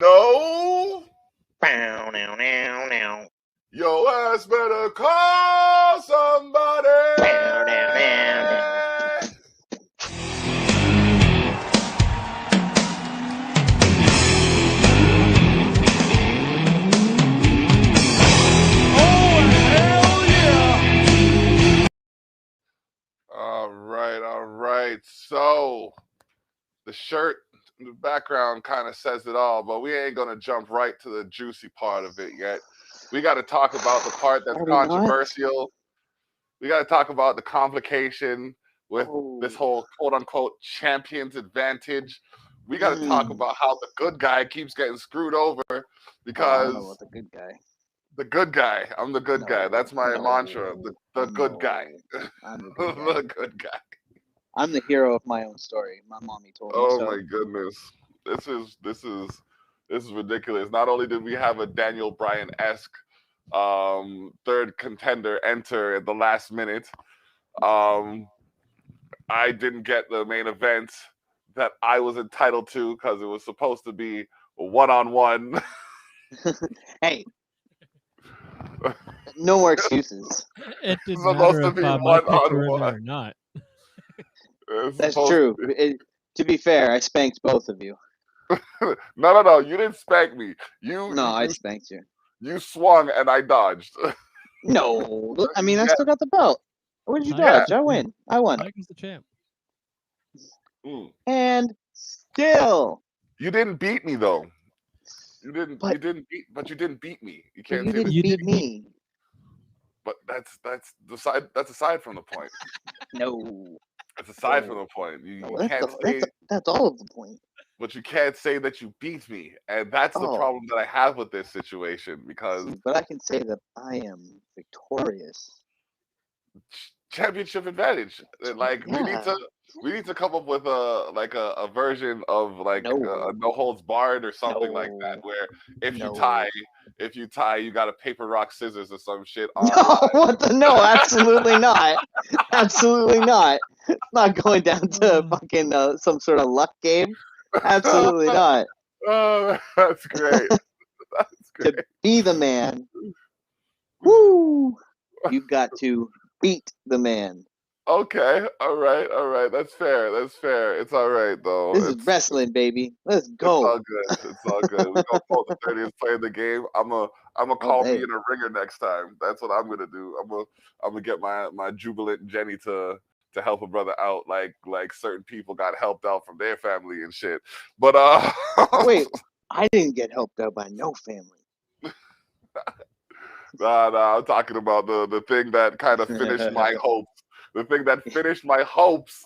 No. Bow, now, now, now. Your ass better call somebody. Bow, now, now, now. All right. So the shirt in the background kind of says it all, but we ain't gonna jump right to the juicy part of it yet. We got to talk about the part that's controversial. We got to talk about the complication with this whole quote-unquote champion's advantage. We got to talk about how the good guy keeps getting screwed over because I don't know about the good guy. the good guy. I'm the good guy. That's my mantra. The good guy. I'm the good guy. The good guy. I'm the hero of my own story. My mommy told me Oh so. my goodness. This is ridiculous. Not only did we have a Daniel Bryan-esque third contender enter at the last minute, I didn't get the main event that I was entitled to because it was supposed to be a one-on-one. Hey, no more excuses. It didn't Supposed matter to be if my picture in there one-on-one. or not. That's true. To be fair, I spanked both of you. No. You didn't spank me. I spanked you. You swung and I dodged. No, I mean I still got the belt. What did you dodge? I win. I won. Mike is the champ. And still, you didn't beat me though. You didn't beat me. You can't say you didn't beat me. But that's aside from the point. No. It's aside from the point. You can't say that's all of the point. But you can't say that you beat me, and that's the problem that I have with this situation because. But I can say that I am victorious. Championship advantage. Like we need to come up with a version of like a no holds barred or something like that, where if you tie, you got a paper rock scissors or some shit. No, absolutely not. Absolutely not. It's not going down to fucking some sort of luck game. Absolutely not. Oh, that's great. That's great. To be the man, woo! You've got to beat the man. Okay, all right. That's fair. It's all right though. This is wrestling, baby. Let's go. It's all good. We're gonna pull the 30th play of the game. I'm gonna call me in a ringer next time. That's what I'm gonna do. I'm gonna get my jubilant Jenny to help a brother out, like certain people got helped out from their family and shit. But wait, I didn't get helped out by no family. Nah, I'm talking about the thing that kind of finished my hopes. The thing that finished my hopes.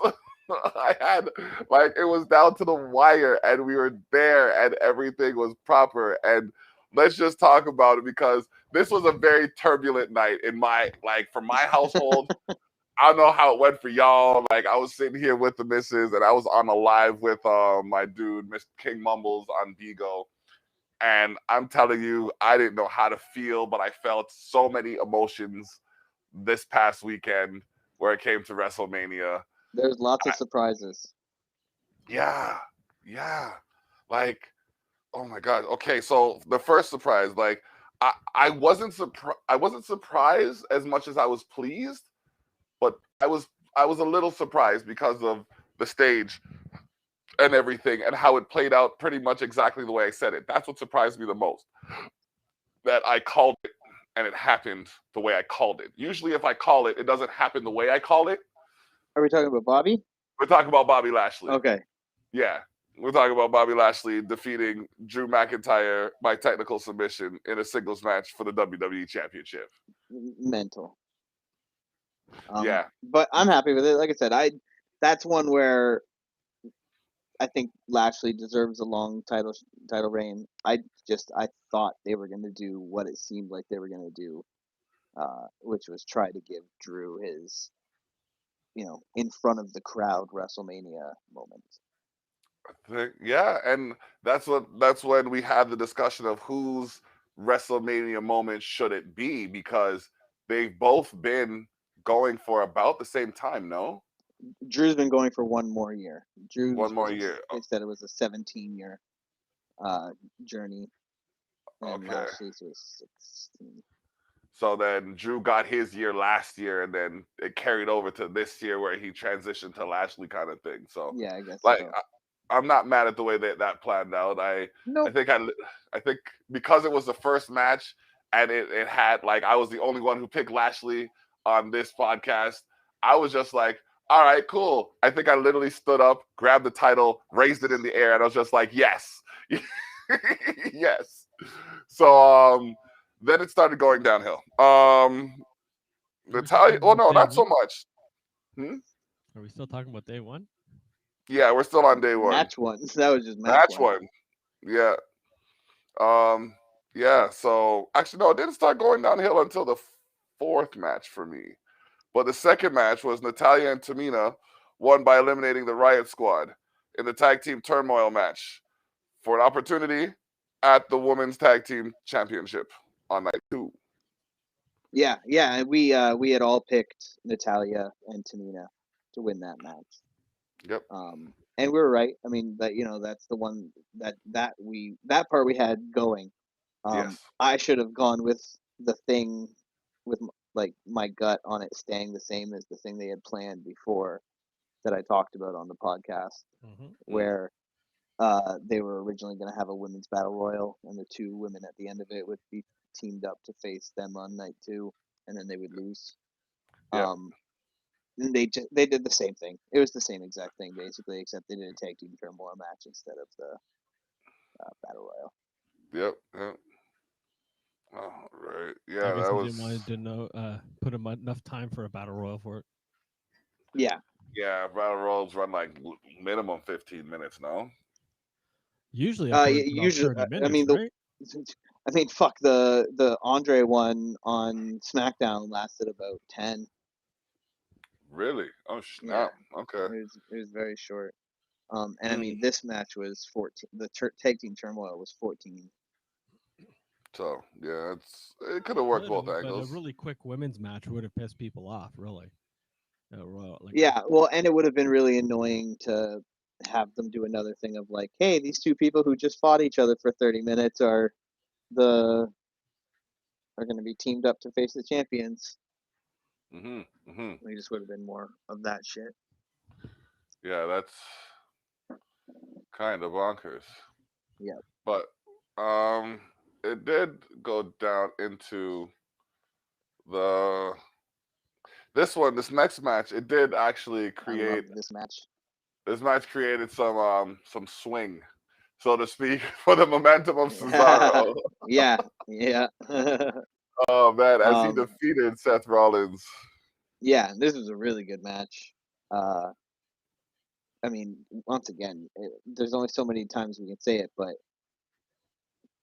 I had, it was down to the wire, and we were there, and everything was proper. And let's just talk about it because this was a very turbulent night in for my household. I don't know how it went for y'all. I was sitting here with the missus, and I was on a live with my dude, Mr. King Mumbles on Bigo. And I'm telling you, I didn't know how to feel, but I felt so many emotions this past weekend where it came to WrestleMania. There's lots of surprises. Yeah. Oh my God. Okay, so the first surprise, I wasn't surprised as much as I was pleased, but I was a little surprised because of the stage and everything and how it played out pretty much exactly the way I said it. That's what surprised me the most. That I called it and it happened the way I called it. Usually if I call it, it doesn't happen the way I call it. Are we talking about Bobby? We're talking about Bobby Lashley. Okay. Yeah. We're talking about Bobby Lashley defeating Drew McIntyre by technical submission in a singles match for the WWE Championship. Mental. Yeah. But I'm happy with it. Like I said, that's one where I think Lashley deserves a long title reign. I thought they were going to do what it seemed like they were going to do, which was try to give Drew his, in front of the crowd WrestleMania moment. Yeah, and that's when we had the discussion of whose WrestleMania moment should it be, because they've both been going for about the same time, no? Drew's been going for one more year. One more year. They said it was a 17-year journey, and Okay. Lashley's was 16. So then Drew got his year last year, and then it carried over to this year where he transitioned to Lashley kind of thing. So, Yeah, I guess like, so. I'm not mad at the way that planned out. I Nope. think because it was the first match and it had like I was the only one who picked Lashley on this podcast. I was just like, all right, cool. I think I literally stood up, grabbed the title, raised it in the air, and I was just like, yes, yes. So then it started going downhill. Natalya, well, no, not so much. Are we still talking about day one? Yeah, we're still on day one. Match one. That was just Match one. Yeah. Yeah. So actually, no, it didn't start going downhill until the fourth match for me. But the second match was Natalya and Tamina won by eliminating the Riot Squad in the tag team turmoil match for an opportunity at the Women's Tag Team Championship on night 2. Yeah, and we had all picked Natalya and Tamina to win that match. Yep. And we were right. I mean, that's the one that part we had going. Yes. I should have gone with the thing with like my gut on it staying the same as the thing they had planned before that I talked about on the podcast, where they were originally going to have a women's battle royal, and the two women at the end of it would be teamed up to face them on night 2, and then they would lose. Yep. And they did the same thing. It was the same exact thing basically, except they did a tag team turmoil match instead of the battle royal. Yep. Oh, right. Yeah, I guess that they was. didn't want to put enough time for a battle royal for it. Yeah. Yeah, battle royals run like minimum 15 minutes now. Usually, usually, 30 minutes, right? I mean, fuck the Andre one on SmackDown lasted about 10. Really? Oh snap! Yeah. Okay. It was very short. And I mean, this match was 14. The tag team turmoil was 14. So yeah, it could have worked both But angles. a really quick women's match would have pissed people off, really. Yeah, well, and it would have been really annoying to have them do another thing of like, hey, these two people who just fought each other for 30 minutes are going to be teamed up to face the champions. We just would have been more of that shit. Yeah, that's kind of bonkers. Yeah. But it did go down into this next match. It did actually create this match. This match created some swing, so to speak, for the momentum of Cesaro. Yeah. Oh man, as he defeated Seth Rollins. Yeah, this was a really good match. I mean, once again, there's only so many times we can say it, but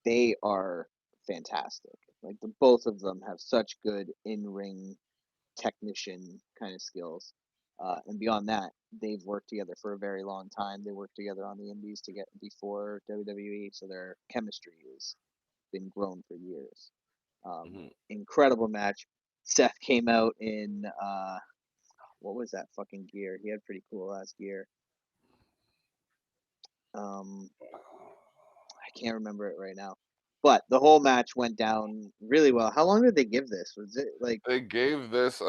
they are fantastic. Like both of them have such good in-ring technician kind of skills. And beyond that, they've worked together for a very long time. They worked together on the Indies to get before WWE, so their chemistry has been grown for years. Incredible match. Seth came out in what was that fucking gear? He had pretty cool ass gear. I can't remember it right now. But the whole match went down really well. How long did they give this? Was it like they gave this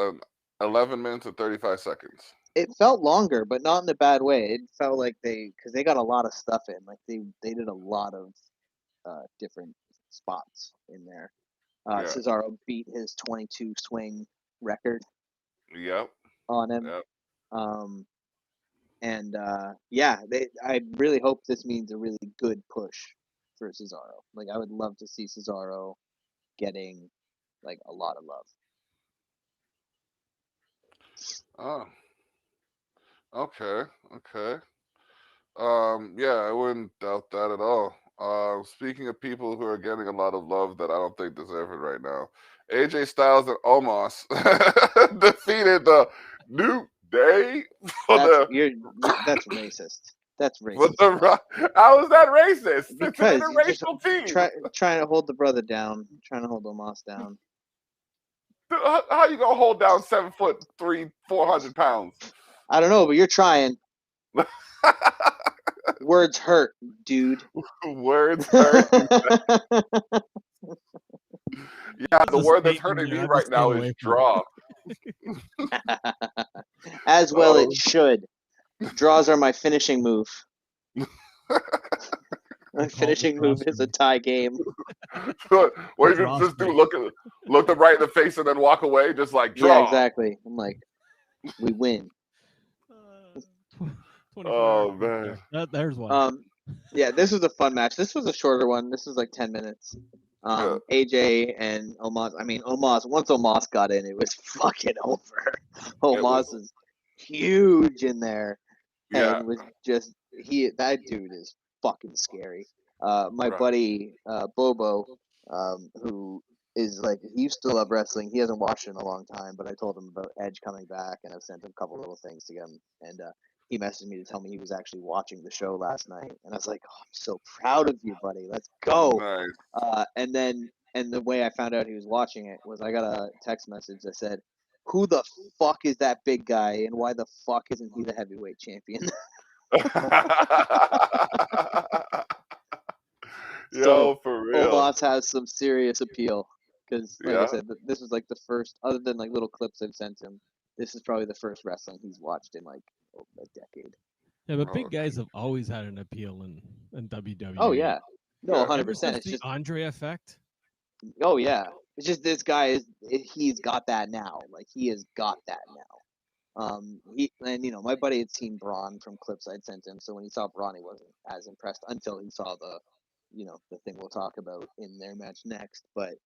11 minutes and 35 seconds? It felt longer, but not in a bad way. It felt like because they got a lot of stuff in. Like they did a lot of different spots in there. Cesaro beat his 22 swing record. Yep. On him. Yep. And I really hope this means a really good push for Cesaro. Like I would love to see Cesaro getting like a lot of love. Oh. Okay. Yeah, I wouldn't doubt that at all. Speaking of people who are getting a lot of love that I don't think deserve it right now, AJ Styles and Omos defeated the New Day. That's racist. That's racist. How is that racist? Because it's an interracial team. Trying to hold the brother down, trying to hold Omos down. How you gonna hold down 7'3", 400 pounds? I don't know, but you're trying. Words hurt, dude. Words hurt. Yeah, the There's a word that's statement hurting there, me I'm right just staying now is away from it. draw. As well it Oh. should. Draws are my finishing move. My finishing move is a tie game. What are you Draw gonna just do? straight. Look them right in the face and then walk away, just like draw. Yeah, exactly. I'm like, we win. 24 Oh hours man. there. There's one. Yeah, this was a fun match. This was a shorter one. This was like 10 minutes. Yeah. AJ and Omos. I mean, once Omos got in, it was fucking over. Omos is huge in there Yeah. and was just that dude is fucking scary. My Right. buddy Bobo, who is like he used to love wrestling. He hasn't watched it in a long time, but I told him about Edge coming back, and I've sent him a couple little things to get him. And he messaged me to tell me he was actually watching the show last night, and I was like, "Oh, I'm so proud of you, buddy. Let's go!" Nice. And the way I found out he was watching it was I got a text message that said, "Who the fuck is that big guy, and why the fuck isn't he the heavyweight champion?" Yo, So for real. Omos has some serious appeal because, like I Yeah. said, this was like the first, other than like little clips I've sent him. This is probably the first wrestling he's watched in like a decade. Yeah, but Oh, big guys have always had an appeal in WWE. Oh yeah, no, Yeah. 100%. Ever since It's the just, Andre effect. oh yeah, it's just this guy he's got that now. Like he has got that now. My buddy had seen Braun from clips I'd sent him, so when he saw Braun, he wasn't as impressed until he saw the thing we'll talk about in their match next. But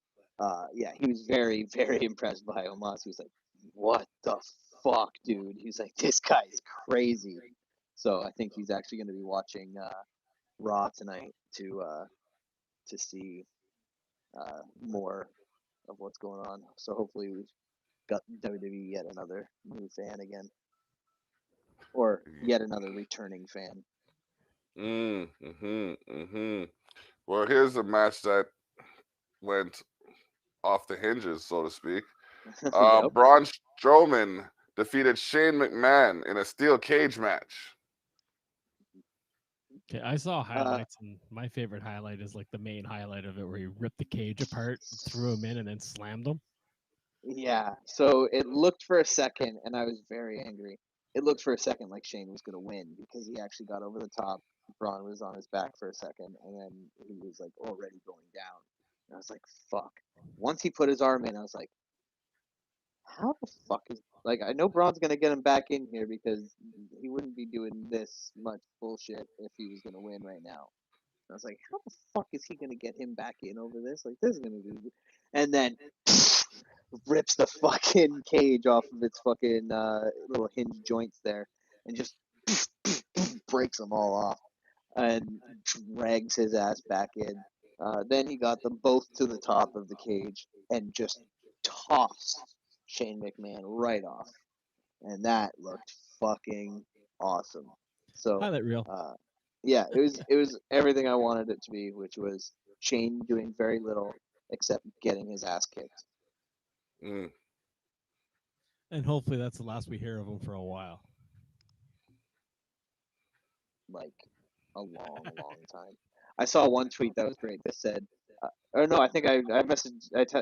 yeah, he was very, very impressed by Omos. He was like, "What the fuck, dude?" He's like, "This guy's crazy." So I think he's actually going to be watching Raw tonight to see more of what's going on. So hopefully we've got WWE yet another new fan again, or yet another returning fan. Well, here's a match that went off the hinges, so to speak. Yep. Braun Strowman defeated Shane McMahon in a steel cage match. Okay, I saw highlights, and my favorite highlight is like the main highlight of it, where he ripped the cage apart, threw him in, and then slammed him. Yeah. So it looked for a second, and I was very angry. It looked for a second like Shane was going to win because he actually got over the top. Braun was on his back for a second, and then he was like already going down. And I was like, "Fuck!" Once he put his arm in, I was like, "How the fuck is like?" I know Braun's going to get him back in here because he wouldn't be doing this much bullshit if he was going to win right now. I was like, how the fuck is he gonna get him back in over this? Like, this is gonna be, and then rips the fucking cage off of its fucking little hinge joints there, and just breaks them all off, and drags his ass back in. Then he got them both to the top of the cage and just tossed Shane McMahon right off, and that looked fucking awesome. So, Highlight reel. yeah, it was everything I wanted it to be, which was Shane doing very little except getting his ass kicked. And hopefully that's the last we hear of him for a while. Like a long, long time. I saw one tweet that was great that said, or no, I think I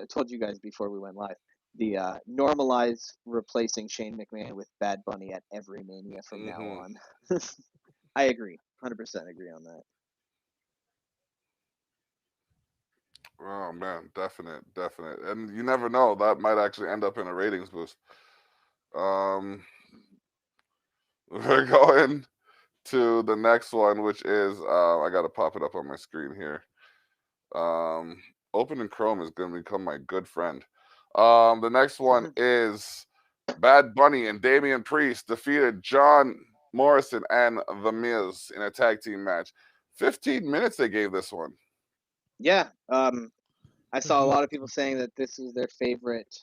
told you guys before we went live. The normalize replacing Shane McMahon with Bad Bunny at every Mania from now on. I agree, 100% agree on that. Oh man, definite, and you never know, that might actually end up in a ratings boost. We're going to the next one, which is I gotta pop it up on my screen here. Opening Chrome is gonna become my good friend. The next one is Bad Bunny and Damian Priest defeated John Morrison and The Miz in a tag team match. 15 minutes they gave this one. Yeah, I saw a lot of people saying that this is their favorite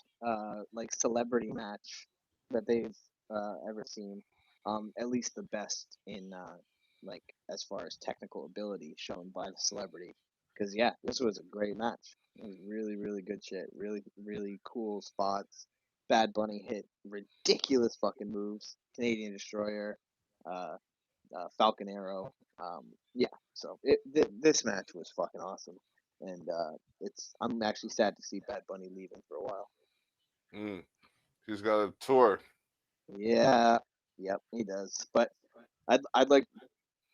like celebrity match that they've ever seen. At least the best in like as far as technical ability shown by the celebrity. Because yeah, this was a great match. It was really, really good shit. Really, really cool spots. Bad Bunny hit ridiculous fucking moves. Canadian Destroyer. Falcon Arrow. Yeah, so this match was fucking awesome, and I'm actually sad to see Bad Bunny leaving for a while. He's got a tour. Yeah, yep, he does. But I'd like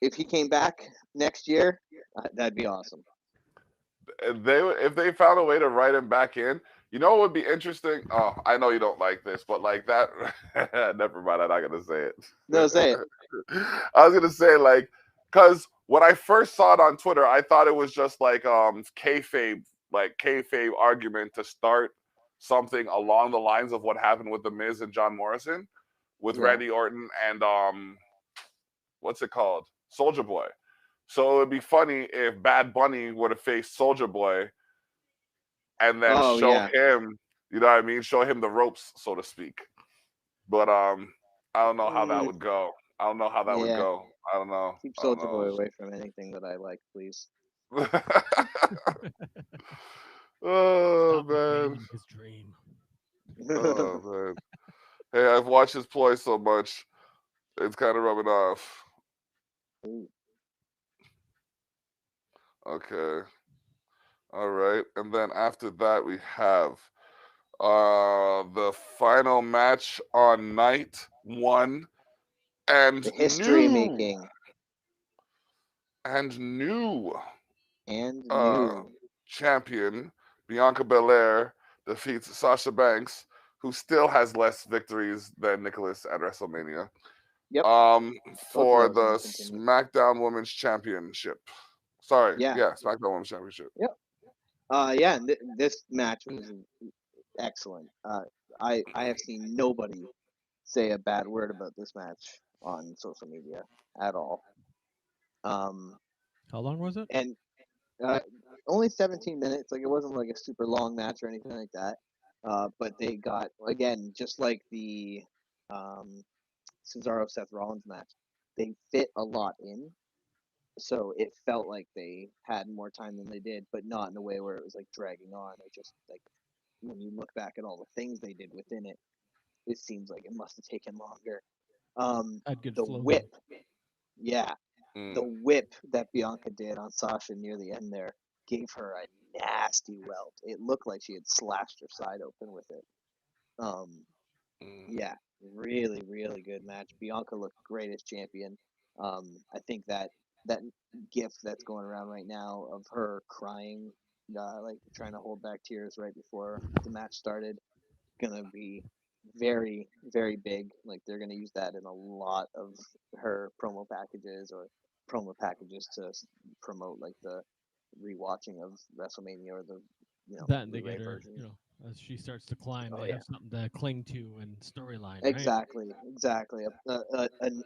if he came back next year, that'd be awesome. If they found a way to write him back in, you know what would be interesting? Oh, I know you don't like this, but like that. Never mind. I'm not gonna say it. No, say it. I was gonna say like, cause when I first saw it on Twitter, I thought it was just like kayfabe argument to start something along the lines of what happened with The Miz and John Morrison, with Yeah. Randy Orton and what's it called, Soulja Boy. So it would be funny if Bad Bunny were to face Soulja Boy and then show him, you know what I mean? Show him the ropes, so to speak. But I don't know how that would go. I don't know how that would go. I don't know. Keep Soulja Boy away from anything that I like, please. Oh, Stop man. invading his dream. Oh, man. Hey, I've watched his ploy so much. It's kind of rubbing off. Ooh. Okay. All right. And then after that, we have the final match on night 1. And The history new. making. And new. And new. Champion Bianca Belaire defeats Sasha Banks, who still has less victories than Nicholas at WrestleMania. Yep. For the SmackDown Women's Championship. Sorry, SmackDown Women's Championship. Yep. This match was excellent. I have seen nobody say a bad word about this match on social media at all. How long was it? And only 17 minutes. Like, it wasn't like a super long match or anything like that. But they got, again, just like the Cesaro Seth Rollins match, they fit a lot in. So it felt like they had more time than they did, but not in a way where it was like dragging on, or just like when you look back at all the things they did within it, it seems like it must have taken longer. The whip, the whip that Bianca did on Sasha near the end there gave her a nasty welt. It looked like she had slashed her side open with it. Yeah, really, really good match. Bianca looked great as champion. I think that gif that's going around right now of her crying, like trying to hold back tears right before the match started, gonna be very, very big. Like, they're gonna use that in a lot of her promo packages to promote like the rewatching of WrestleMania, or the that they Blu-ray get her, version. as she starts to climb, they have something to cling to and storyline. Exactly.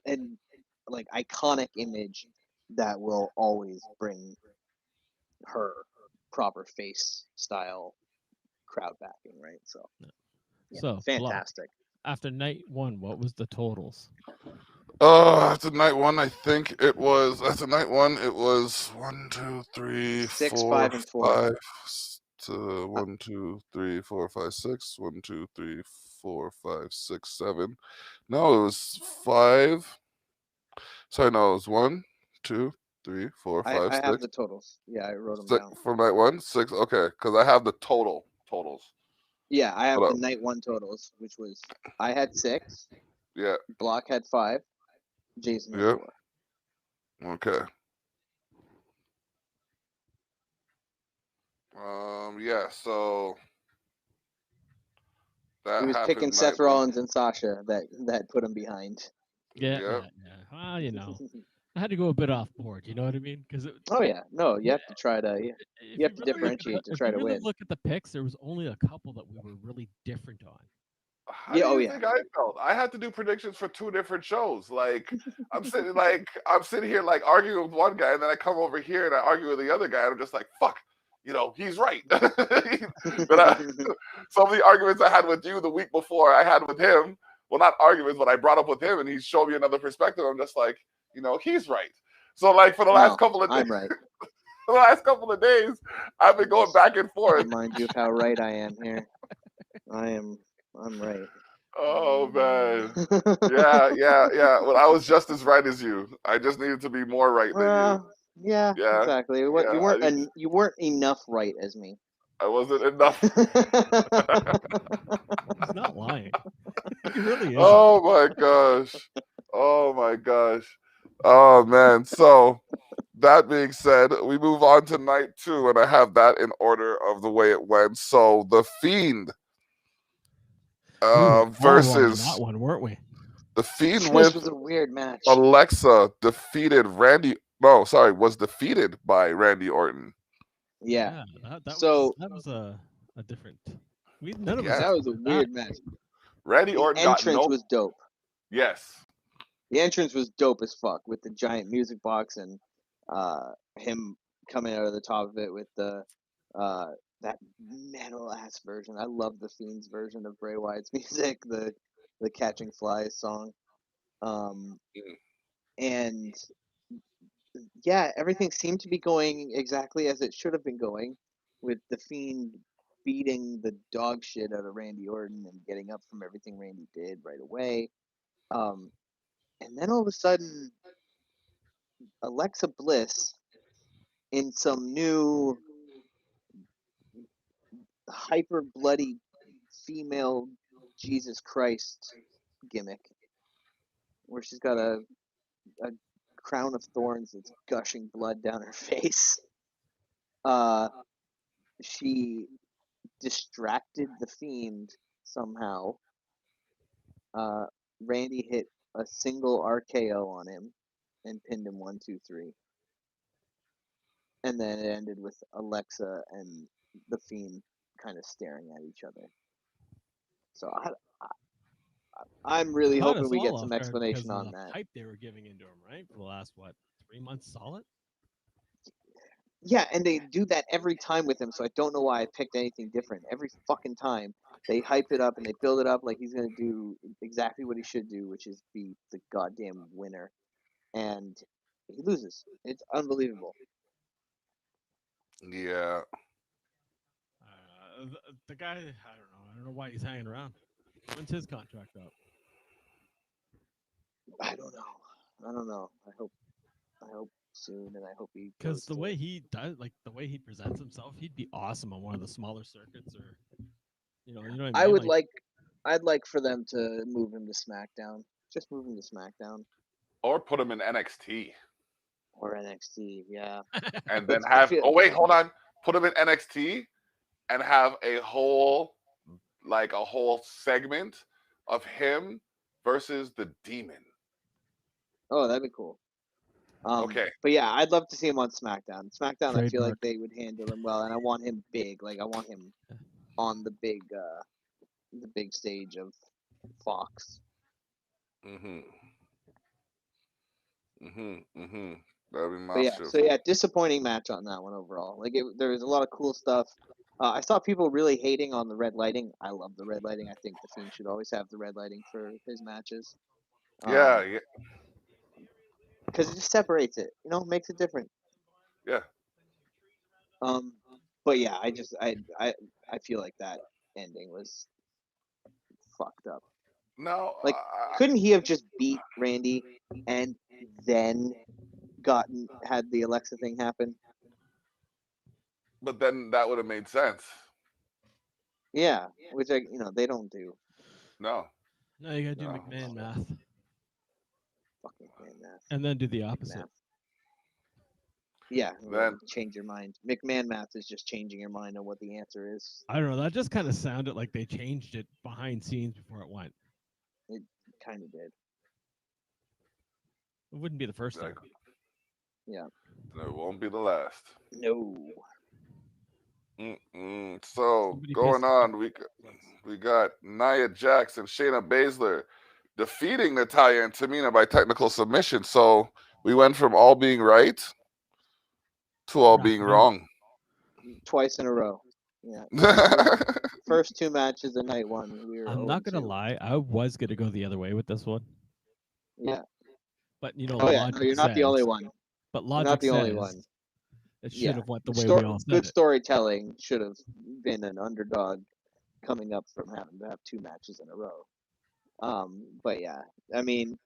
And like iconic image that will always bring her proper face style crowd backing, right? So, so fantastic. After night 1, what was the totals? After night 1, I think it was 1, 2, 3, 6, 4, 5, and 4. 5. 1, 2, 3, 4, 5, 6. 1, 2, 3, 4, 5, 6, 7. No, it was 5. Sorry, no, it was 1, 2, 3, 4, 5, 6. I have the totals. Yeah, I wrote them down. For night 1, 6. Okay, because I have the totals. Yeah, I have the night 1 totals, which was I had 6. Yeah. Block had 5. Jason had 4. Okay. So that he was picking Seth Rollins and Sasha that put him behind. Yeah. Well, I had to go a bit off board. You know what I mean? Because you have to try to you have to differentiate to try to win. If you really look at the picks, there was only a couple that we were really different on. How do you think I felt? I had to do predictions for 2 different shows. Like, I'm sitting here like arguing with one guy, and then I come over here and I argue with the other guy, and I'm just like, fuck, he's right. But some of the arguments I had with you the week before, I had with him. Well, not arguments, but I brought up with him, and he showed me another perspective. I'm just like, he's right. So, like, for the last couple of days, I'm right. The last couple of days, I've been going back and forth. Remind you of how right I am here. I'm right. Oh man. Yeah. Well, I was just as right as you. I just needed to be more right than you. Yeah, Yeah. exactly. What Yeah. you weren't enough right as me. I wasn't enough. He's not lying. He really isn't. Oh my gosh. Oh my gosh. Oh man. So that being said, we move on to night 2, and I have that in order of the way it went. So the Fiend We were all wrong on versus that one, weren't we? the Fiend This with was a weird match. Alexa defeated Randy. No, sorry, was defeated by Randy Orton. Yeah, that So- was a different. None of Yeah. us that was a expected weird that. match. Randy The Orton got entrance no. was dope. Yes. The entrance was dope as fuck with the giant music box and him coming out of the top of it with the that metal ass version. I love the Fiend's version of Bray Wyatt's music, the Catching Flies song. And yeah, everything seemed to be going exactly as it should have been going, with the Fiend beating the dog shit out of Randy Orton and getting up from everything Randy did right away. And then all of a sudden, Alexa Bliss, in some new hyper bloody female Jesus Christ gimmick, where she's got a crown of thorns that's gushing blood down her face. She distracted the Fiend somehow. Randy hit a single RKO on him and pinned him 1, 2, 3. And then it ended with Alexa and the Fiend kind of staring at each other. So I'm really Caught hoping us we all get off some guard explanation because of on the that. hype they were giving into him, right? For the last 3 months solid. Yeah, and they do that every time with him, so I don't know why I picked anything different. Every fucking time they hype it up and they build it up like he's gonna do exactly what he should do, which is be the goddamn winner, and he loses. It's unbelievable. Yeah. The guy, I don't know why he's hanging around. When's his contract up? I don't know. I hope soon, and I hope he Because goes the to- way he does, like the way he presents himself, he'd be awesome on one of the smaller circuits, or you know what I mean. I would I'd like for them to move him to SmackDown. Just move him to SmackDown Or put him in NXT. or NXT. Yeah. And then I have. feel- Oh, wait, hold on. Put him in NXT and have a whole segment of him versus the Demon. Oh, that'd be cool. Okay. But yeah, I'd love to see him on SmackDown. SmackDown, I feel like Trademark. they would handle him well, and I want him big. Like I want him on the big stage of Fox. That'd be But yeah, massive. so yeah, disappointing match on that one overall. Like there was a lot of cool stuff. I saw people really hating on the red lighting. I love the red lighting. I think the Fiend should always have the red lighting for his matches. Yeah. Because it just separates it. You know, makes it different. Yeah. But yeah, I feel like that ending was fucked up. No. Like, couldn't he have just beat Randy and then had the Alexa thing happen? But then that would have made sense. Yeah, which they don't do. No. No, you gotta do No. McMahon math, Fucking math. and then do the opposite. Math. Yeah, Then- change your mind. McMahon math is just changing your mind on what the answer is. I don't know. That just kind of sounded like they changed it behind scenes before it went. It kind of did. It wouldn't be the first time. Exactly. Yeah. It won't be the last. No. So Somebody going pissed on, we got Nia Jax and Shayna Basler defeating Natalya and Tamina by technical submission. So we went from all being right to all being Right. wrong. Twice in a row. Yeah. First 2 matches of night 1. We were I'm not gonna 0-2. lie. I was gonna go the other way with this one, Yeah. but you know, Oh yeah. logic No, you're not the only says- one. But You're logic not the only says one. it should Yeah. have went the way we all said Good it. storytelling should have been an underdog coming up from having to have 2 matches in a row. But yeah, I mean,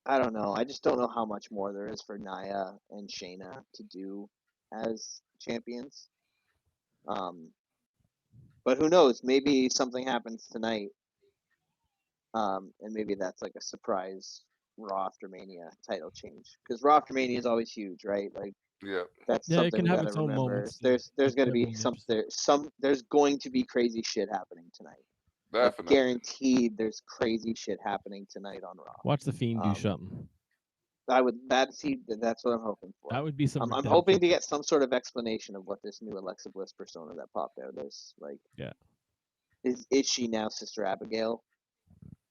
I don't know. I just don't know how much more there is for Nia and Shayna to do as champions. But who knows? Maybe something happens tonight, and maybe that's like a surprise Raw after Mania title change. Because Raw after Mania is always huge, right? Like Yeah. that's Yeah, it something can we have got to its own remember. moments. There's It's going to be definitely interesting. there's going to be crazy shit happening tonight. Like Definitely. guaranteed, there's crazy shit happening tonight on Raw. Watch the Fiend do Um, something. That's what I'm hoping for. That would be some. I'm hoping to get some sort of explanation of what this new Alexa Bliss persona that popped out is. Like, Yeah. is she now Sister Abigail?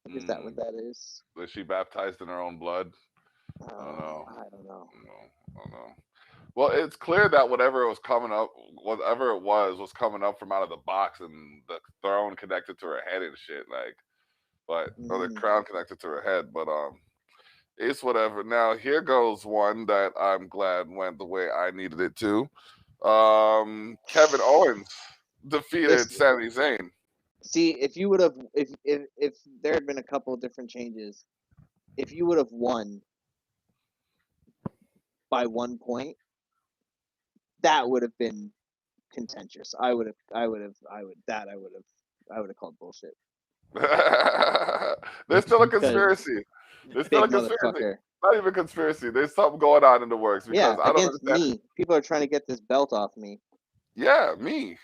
Like, is that what Mm. that is? Was she baptized in her own blood? I don't know. I don't know. I don't know. Well, it's clear that whatever was coming up, whatever it was coming up from out of the box, and the throne connected to her head and shit. Like, but or the Mm. crown connected to her head. But it's whatever. Now here goes one that I'm glad went the way I needed it to. Kevin Owens defeated This Sami Zayn. see if you would have if there had been a couple of different changes, if you would have won by 1 point, that would have been contentious. I would have called bullshit. There's still a Because conspiracy. There's still big a conspiracy. motherfucker. Not even conspiracy. There's something going on in the works Yeah, because I don't against understand. me. People are trying to get this belt off me. Yeah, me.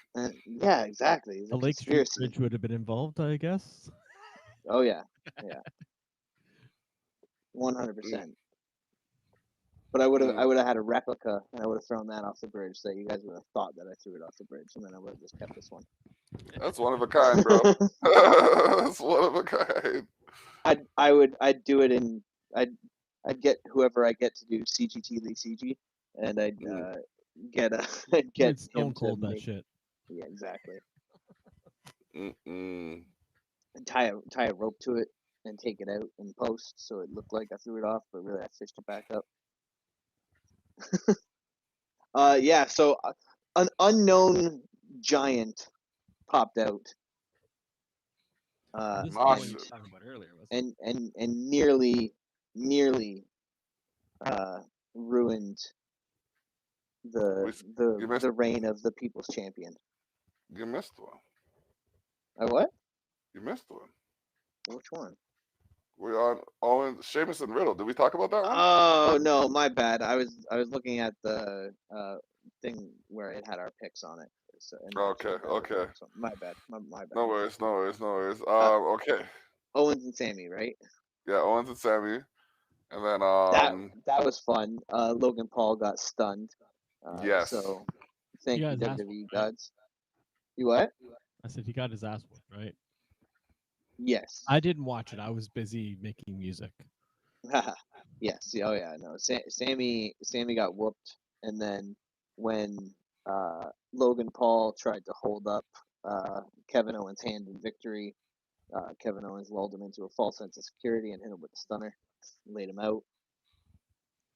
Yeah, exactly. It's The a Lake Street conspiracy. Bridge would have been involved, I guess. Oh yeah, yeah, 100%. But I would have had a replica, and I would have thrown that off the bridge, so you guys would have thought that I threw it off the bridge, and then I would have just kept this one. That's one of a kind, bro. That's one of a kind. I'd do it in I'd get whoever I get to do CGT Lee CG, and I'd get I'd get You'd Stone him to Cold that make, shit. yeah, exactly. Mm-mm. And tie a rope to it and take it out in post, so it looked like I threw it off, but really I fished it back up. Yeah. So an unknown giant popped out. This is the Masha. one you were talking about earlier, wasn't And nearly ruined the reign of the people's champion. You missed one. What? You missed one. Which one? We're on Owens, Sheamus, and Riddle. Did we talk about that one? Oh no, my bad. I was looking at the thing where it had our picks on it. So, Okay. So my bad. My bad. No worries. Okay. Owens and Sammy, right? Yeah, Owens and Sammy. And then that was fun. Logan Paul got stunned. Yes. So thank you, You guys asked WWE for it, right? gods. You what? I said he got his ass whooped, right? Yes. I didn't watch it. I was busy making music. Yes. Oh yeah. No. Sammy got whooped, and then when Logan Paul tried to hold up Kevin Owens' hand in victory, Kevin Owens lulled him into a false sense of security and hit him with a stunner, laid him out.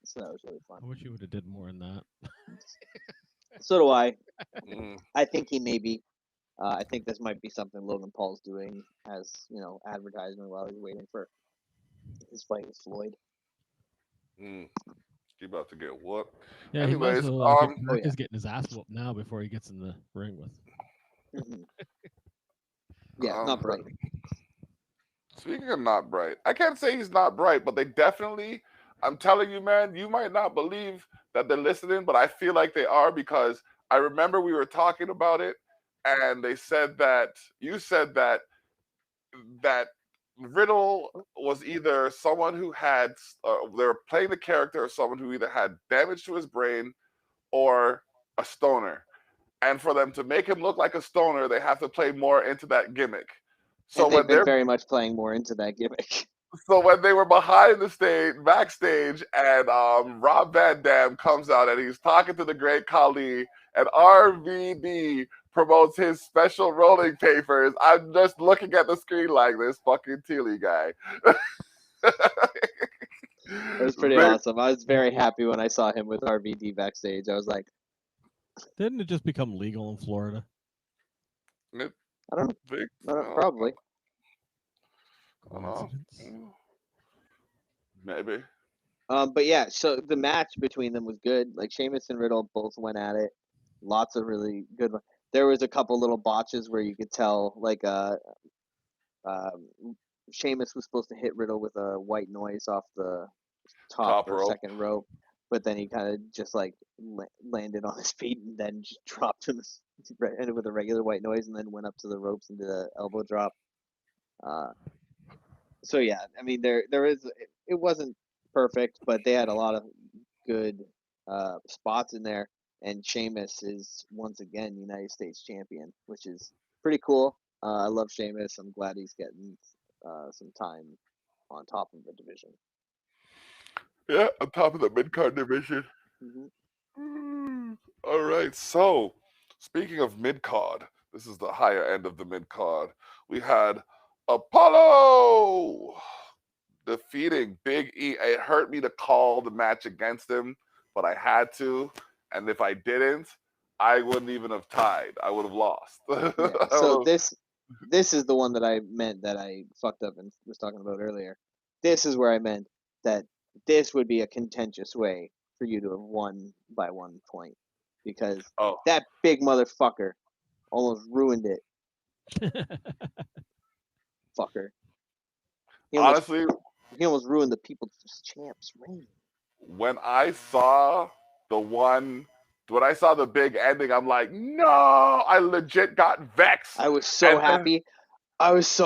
So that was really fun. I wish you would have did more in that. So do I. Mm. I think he may be. I think this might be something Logan Paul's doing as, advertisement while he's waiting for his fight with Floyd. He about to get whooped. Yeah, Anyways, he might as well get oh, yeah. Marcus getting his ass whooped now before he gets in the ring with. Mm-hmm. Yeah, not bright. Speaking of not bright, I can't say he's not bright, but they definitely, I'm telling you, man, you might not believe that they're listening, but I feel like they are, because I remember we were talking about it, and they said that, you said that Riddle was either someone who had, they were playing the character of someone who either had damage to his brain or a stoner. And for them to make him look like a stoner, they have to play more into that gimmick. So and they've been very much playing more into that gimmick. So when they were behind the stage, backstage, and Rob Van Dam comes out and he's talking to the Great Khali, and RVD promotes his special rolling papers, I'm just looking at the screen like this fucking Thili guy. It was pretty awesome. I was very happy when I saw him with RVD backstage. I was like, didn't it just become legal in Florida? I don't know. Probably. I don't know. Coincidence? Maybe. But yeah, so the match between them was good. Like Sheamus and Riddle both went at it. Lots of really good. There was a couple little botches where you could tell, like Sheamus was supposed to hit Riddle with a white noise off the top Top or rope. second rope, but then he kind of just like landed on his feet and then just dropped him ended with a regular white noise and then went up to the ropes and did an elbow drop. So yeah, I mean there is it wasn't perfect, but they had a lot of good spots in there. And Sheamus is once again United States champion, which is pretty cool. I love Sheamus. I'm glad he's getting some time on top of the division. Yeah, on top of the mid-card division. All right, so speaking of mid-card, this is the higher end of the mid-card. We had Apollo defeating Big E. It hurt me to call the match against him, but I had to. And if I didn't, I wouldn't even have tied. I would have lost. Yeah. So this is the one that I meant that I fucked up and was talking about earlier. This is where I meant that this would be a contentious way for you to have won by 1 point, because that big motherfucker almost ruined it. Fucker. Honestly, he almost ruined the People's Champs reign. When I saw the big ending, I'm like, no, I legit got vexed. I was so happy. I was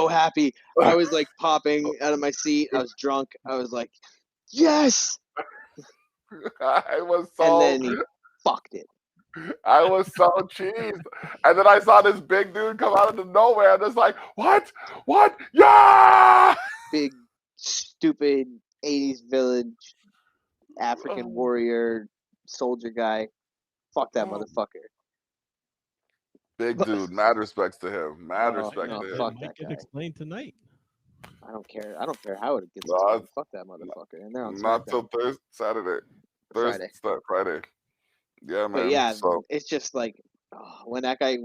like popping out of my seat. I was drunk. I was like, yes. I was so. And then he fucked it. I was so cheesed. And then I saw this big dude come out of nowhere, and it's like, what? Yeah! Big, stupid 80s village African warrior soldier guy. Fuck that motherfucker. Big dude. Mad respects to him. Mad respect to him. Fuck Might that get guy. explained tonight. I don't care. I don't care how it gets explained. Fuck that motherfucker. And they're on Not SmackDown. till Friday. Yeah, man. But yeah, so. it's just like when that guy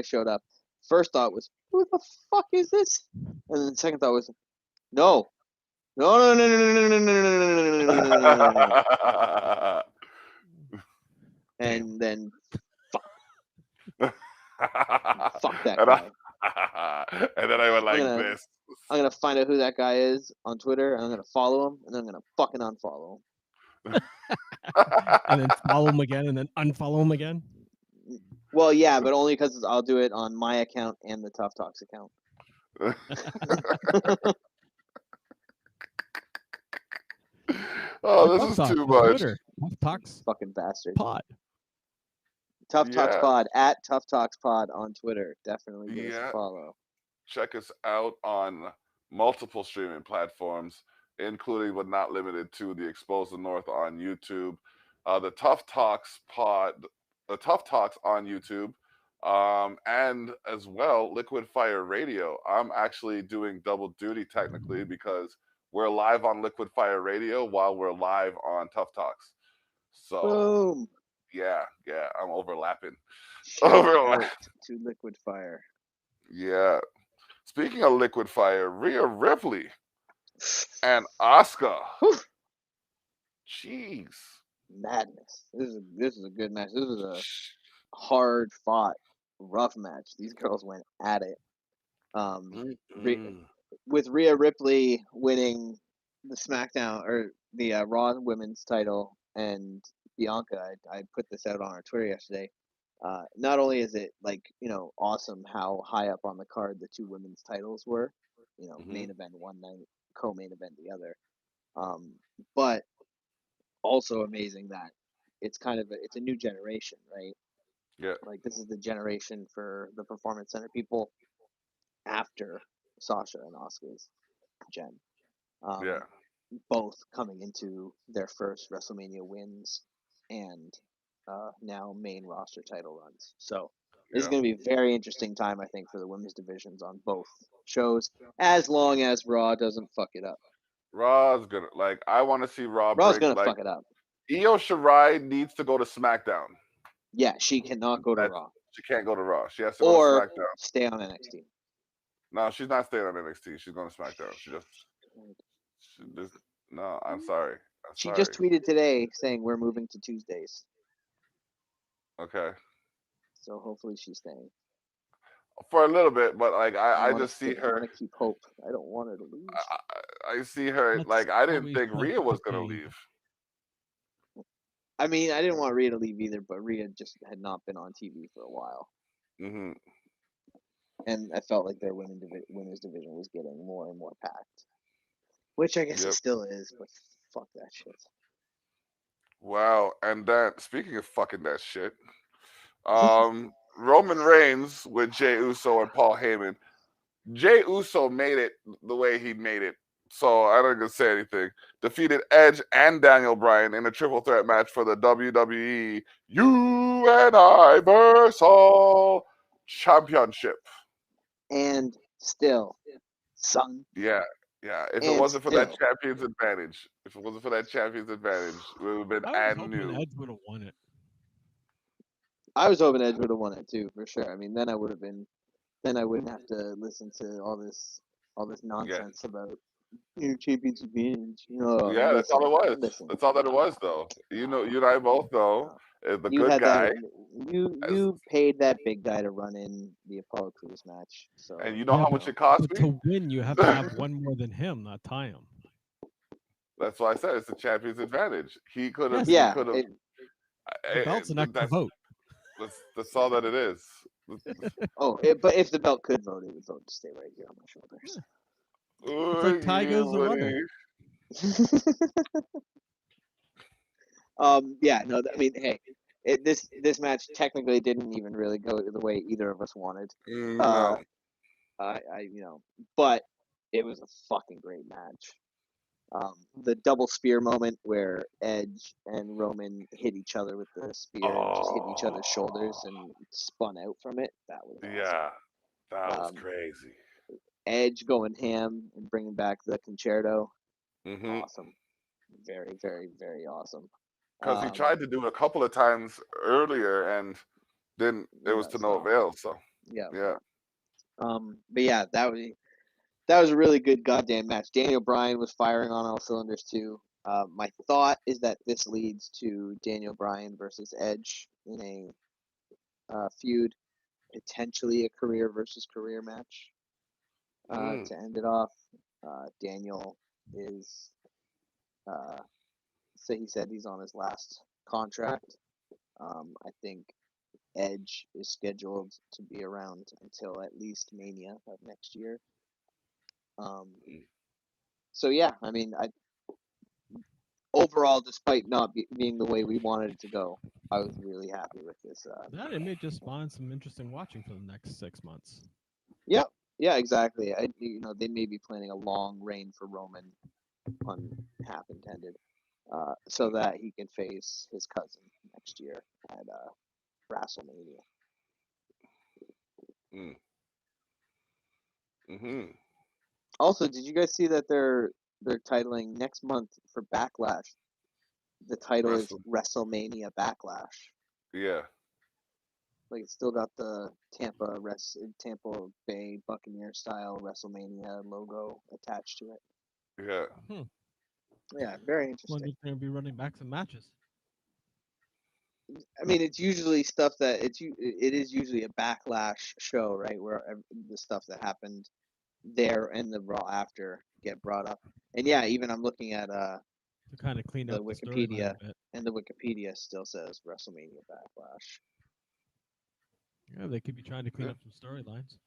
showed up, first thought was, who the fuck is this? And then the second thought was, no. And then fuck that guy. And then I went like this. I'm gonna find out who that guy is on Twitter, and I'm gonna follow him, and then I'm gonna fucking unfollow him. And then follow him again, and then unfollow him again. Well, yeah, but only because I'll do it on my account and the Tough Talks account. This is too much. Twitter. Tough Talks. Fucking bastard. Pod. Tough Talks Pod at Tough Talks Pod on Twitter. Definitely give us a follow. Check us out on multiple streaming platforms, including but not limited to the Expose the North on YouTube, the Tough Talks Pod, the Tough Talks on YouTube, and as well Liquid Fire Radio. I'm actually doing double duty technically because we're live on Liquid Fire Radio while we're live on Tough Talks. So boom. Yeah, I'm overlapping. To Liquid Fire. Yeah. Speaking of Liquid Fire, Rhea Ripley and Asuka. Jeez. Madness. This is a good match. This was a hard fought, rough match. These girls went at it. With Rhea Ripley winning the SmackDown or the Raw Women's title, and Bianca, I put this out on our Twitter yesterday. Not only is it awesome how high up on the card the two women's titles were, main event one night, co-main event the other, but also amazing that it's a new generation, right? Yeah. Like this is the generation for the Performance Center people after Sasha and Asuka's gen. Both coming into their first WrestleMania wins and now main roster title runs. So this is going to be a very interesting time, I think, for the women's divisions on both shows, as long as Raw doesn't fuck it up. Raw's gonna I want to see Raw. Raw's gonna fuck it up. Io Shirai needs to go to SmackDown. Yeah, she cannot go to Raw. She can't go to Raw. She has to go to SmackDown. Stay on NXT. No, she's not staying on NXT. She's going to SmackDown. She just. No, I'm sorry. I'm She sorry. just tweeted today saying we're moving to Tuesdays. Okay. So hopefully she's staying. For a little bit, but like I just see I her. want to keep hope. I don't want her to lose. I see her Let's like I didn't always think hope Rhea was for gonna Jade. leave. I mean, I didn't want Rhea to leave either, but Rhea just had not been on TV for a while, Hmm. and I felt like their winners division was getting more and more packed, which I guess Yep. it still is. But fuck that shit. Wow. And then speaking of fucking that shit, Roman Reigns with Jey Uso and Paul Heyman. Jey Uso made it the way he made it, so I don't gonna say anything. Defeated Edge and Daniel Bryan in a triple threat match for the WWE Universal Championship. And still, son. Yeah, yeah. If it And wasn't for that still. champion's advantage, it would have been I was and hoping new. Edge would have won it. I was hoping Edge would have won it too, for sure. I mean, then I would have been. Then I wouldn't have to listen to all this nonsense about your champion's advantage. Yeah, that's all it was. Listen. That's all that it was, though. You know, you and I both know the You good had guy, that. You paid that big guy to run in the Apollo Crews match. So and you know how much but- it cost But me. to win, you have to have one more than him, not tie him. That's why I said it's the champion's advantage. He could have. Yes. He yeah, could have. The belt's an extra vote. That's all that it is. but if the belt could vote, it would vote to stay right here on my shoulders. It's like Tiger's the runner. Yeah, no, I mean, hey, this match technically didn't even really go the way either of us wanted. No. But it was a fucking great match. The double spear moment where Edge and Roman hit each other with the spear and just hit each other's shoulders and spun out from it. That was awesome. Yeah, that was crazy. Edge going ham and bringing back the concerto. Mm-hmm. Awesome. Very, very, very awesome. Because he tried to do it a couple of times earlier and then it was to no avail. So yeah. Yeah. But yeah, that was a really good goddamn match. Daniel Bryan was firing on all cylinders too. My thought is that this leads to Daniel Bryan versus Edge in a feud, potentially a career versus career match to end it off. Daniel is, he said he's on his last contract. I think Edge is scheduled to be around until at least Mania of next year. So yeah, I mean, overall, despite not being the way we wanted it to go, I was really happy with this. That it may just spawn some interesting watching for the next 6 months. Yeah, exactly. They may be planning a long reign for Roman, pun half intended, so that he can face his cousin next year at WrestleMania. Mm-hmm. Also, did you guys see that they're titling next month for Backlash? The title is WrestleMania Backlash. Yeah. Like it's still got the Tampa Bay Buccaneer style WrestleMania logo attached to it. Yeah. Yeah, very interesting. Wonder if they're gonna be running back some matches. I mean, it's usually stuff that it is usually a Backlash show, right? Where the stuff that happened there and the Raw after get brought up. And yeah, even I'm looking at To kind of clean the up the storyline Wikipedia, a bit. and the Wikipedia still says WrestleMania Backlash. Yeah, they could be trying to clean up some storylines.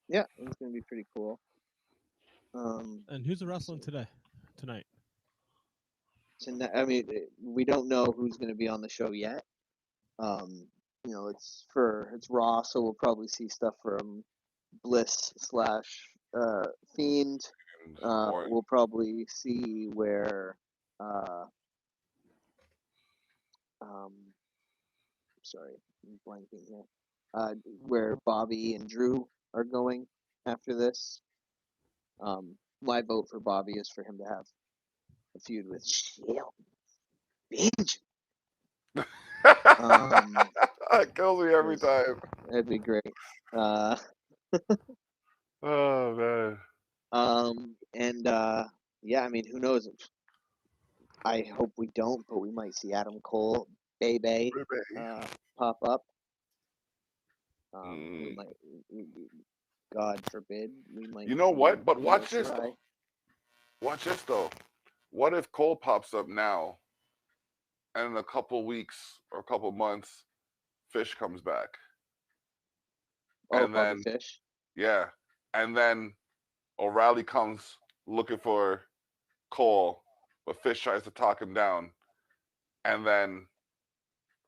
Yeah, it's gonna be pretty cool. And who's the wrestling tonight? I mean, we don't know who's gonna be on the show yet. It's Raw, so we'll probably see stuff from Bliss / Fiend. We'll probably see where sorry, I'm blanking here. Where Bobby and Drew are going after this. My vote for Bobby is for him to have a feud with Shelton Benjamin. It kills me every time. That'd be great. Oh man. And yeah, I mean, who knows? I hope we don't, but we might see Adam Cole, Bebe, pop up. We might, God forbid, we might. You know what? see But Io watch this Shirai. though. Watch this though. What if Cole pops up now, and in a couple weeks or a couple months, Fish comes back, Oh, and Bobby then Fish. yeah, and then O'Reilly comes looking for Cole, but Fish tries to talk him down, and then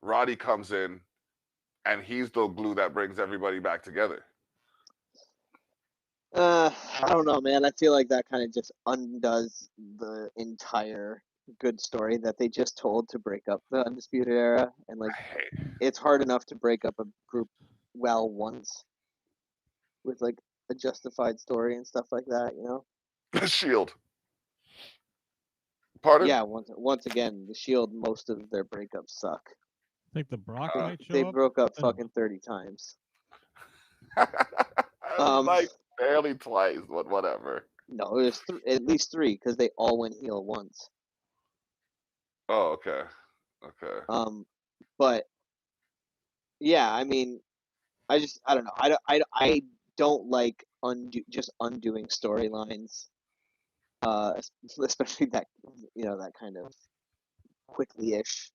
Roddy comes in, and he's the glue that brings everybody back together. I don't know, man. I feel like that kind of just undoes the entire good story that they just told to break up the Undisputed Era. And like, Hey, it's hard enough to break up a group well once with like a justified story and stuff like that, you know? the Shield. Pardon? Yeah, once again, the Shield, most of their breakups suck. I think the Brock They, might show they up. broke up I don't fucking 30 times. Like barely twice, but whatever. No, it was at least 3 because they all went heel once. Oh, okay. Okay. But yeah, I mean, I don't know. I don't like just undoing storylines. Especially that that kind of quickly-ish.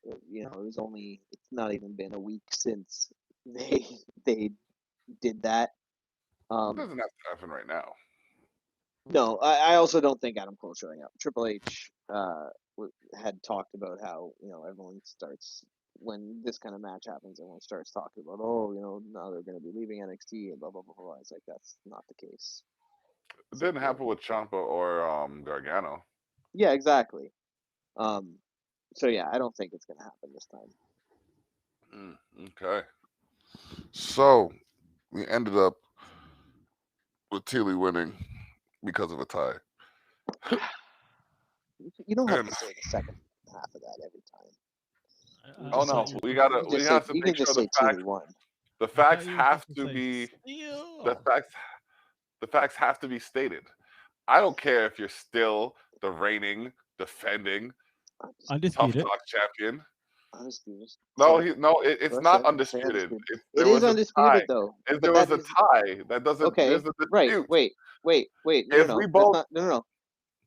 It's not even been a week since they did that. It doesn't have to happen right now. No, I also don't think Adam Cole showing up. Triple H had talked about how everyone starts when this kind of match happens. Everyone starts talking about now they're going to be leaving NXT and blah blah blah blah. It's like that's not the case. It didn't happen with Ciampa or Gargano. Yeah, exactly. So yeah, I don't think it's going to happen this time. Okay. So we ended up with Thili winning because of a tie. You don't have And- to say the second half of that every time. Oh no, we have to You make can just sure say Thili won. the facts have to be the facts have to be stated. I don't care if you're still the reigning, defending, Undisputed. Tough Talk champion. Undisputed. It's not undisputed. It is undisputed though. If there was a tie, that doesn't. Okay, there's a right. dispute. Wait. If we both, no.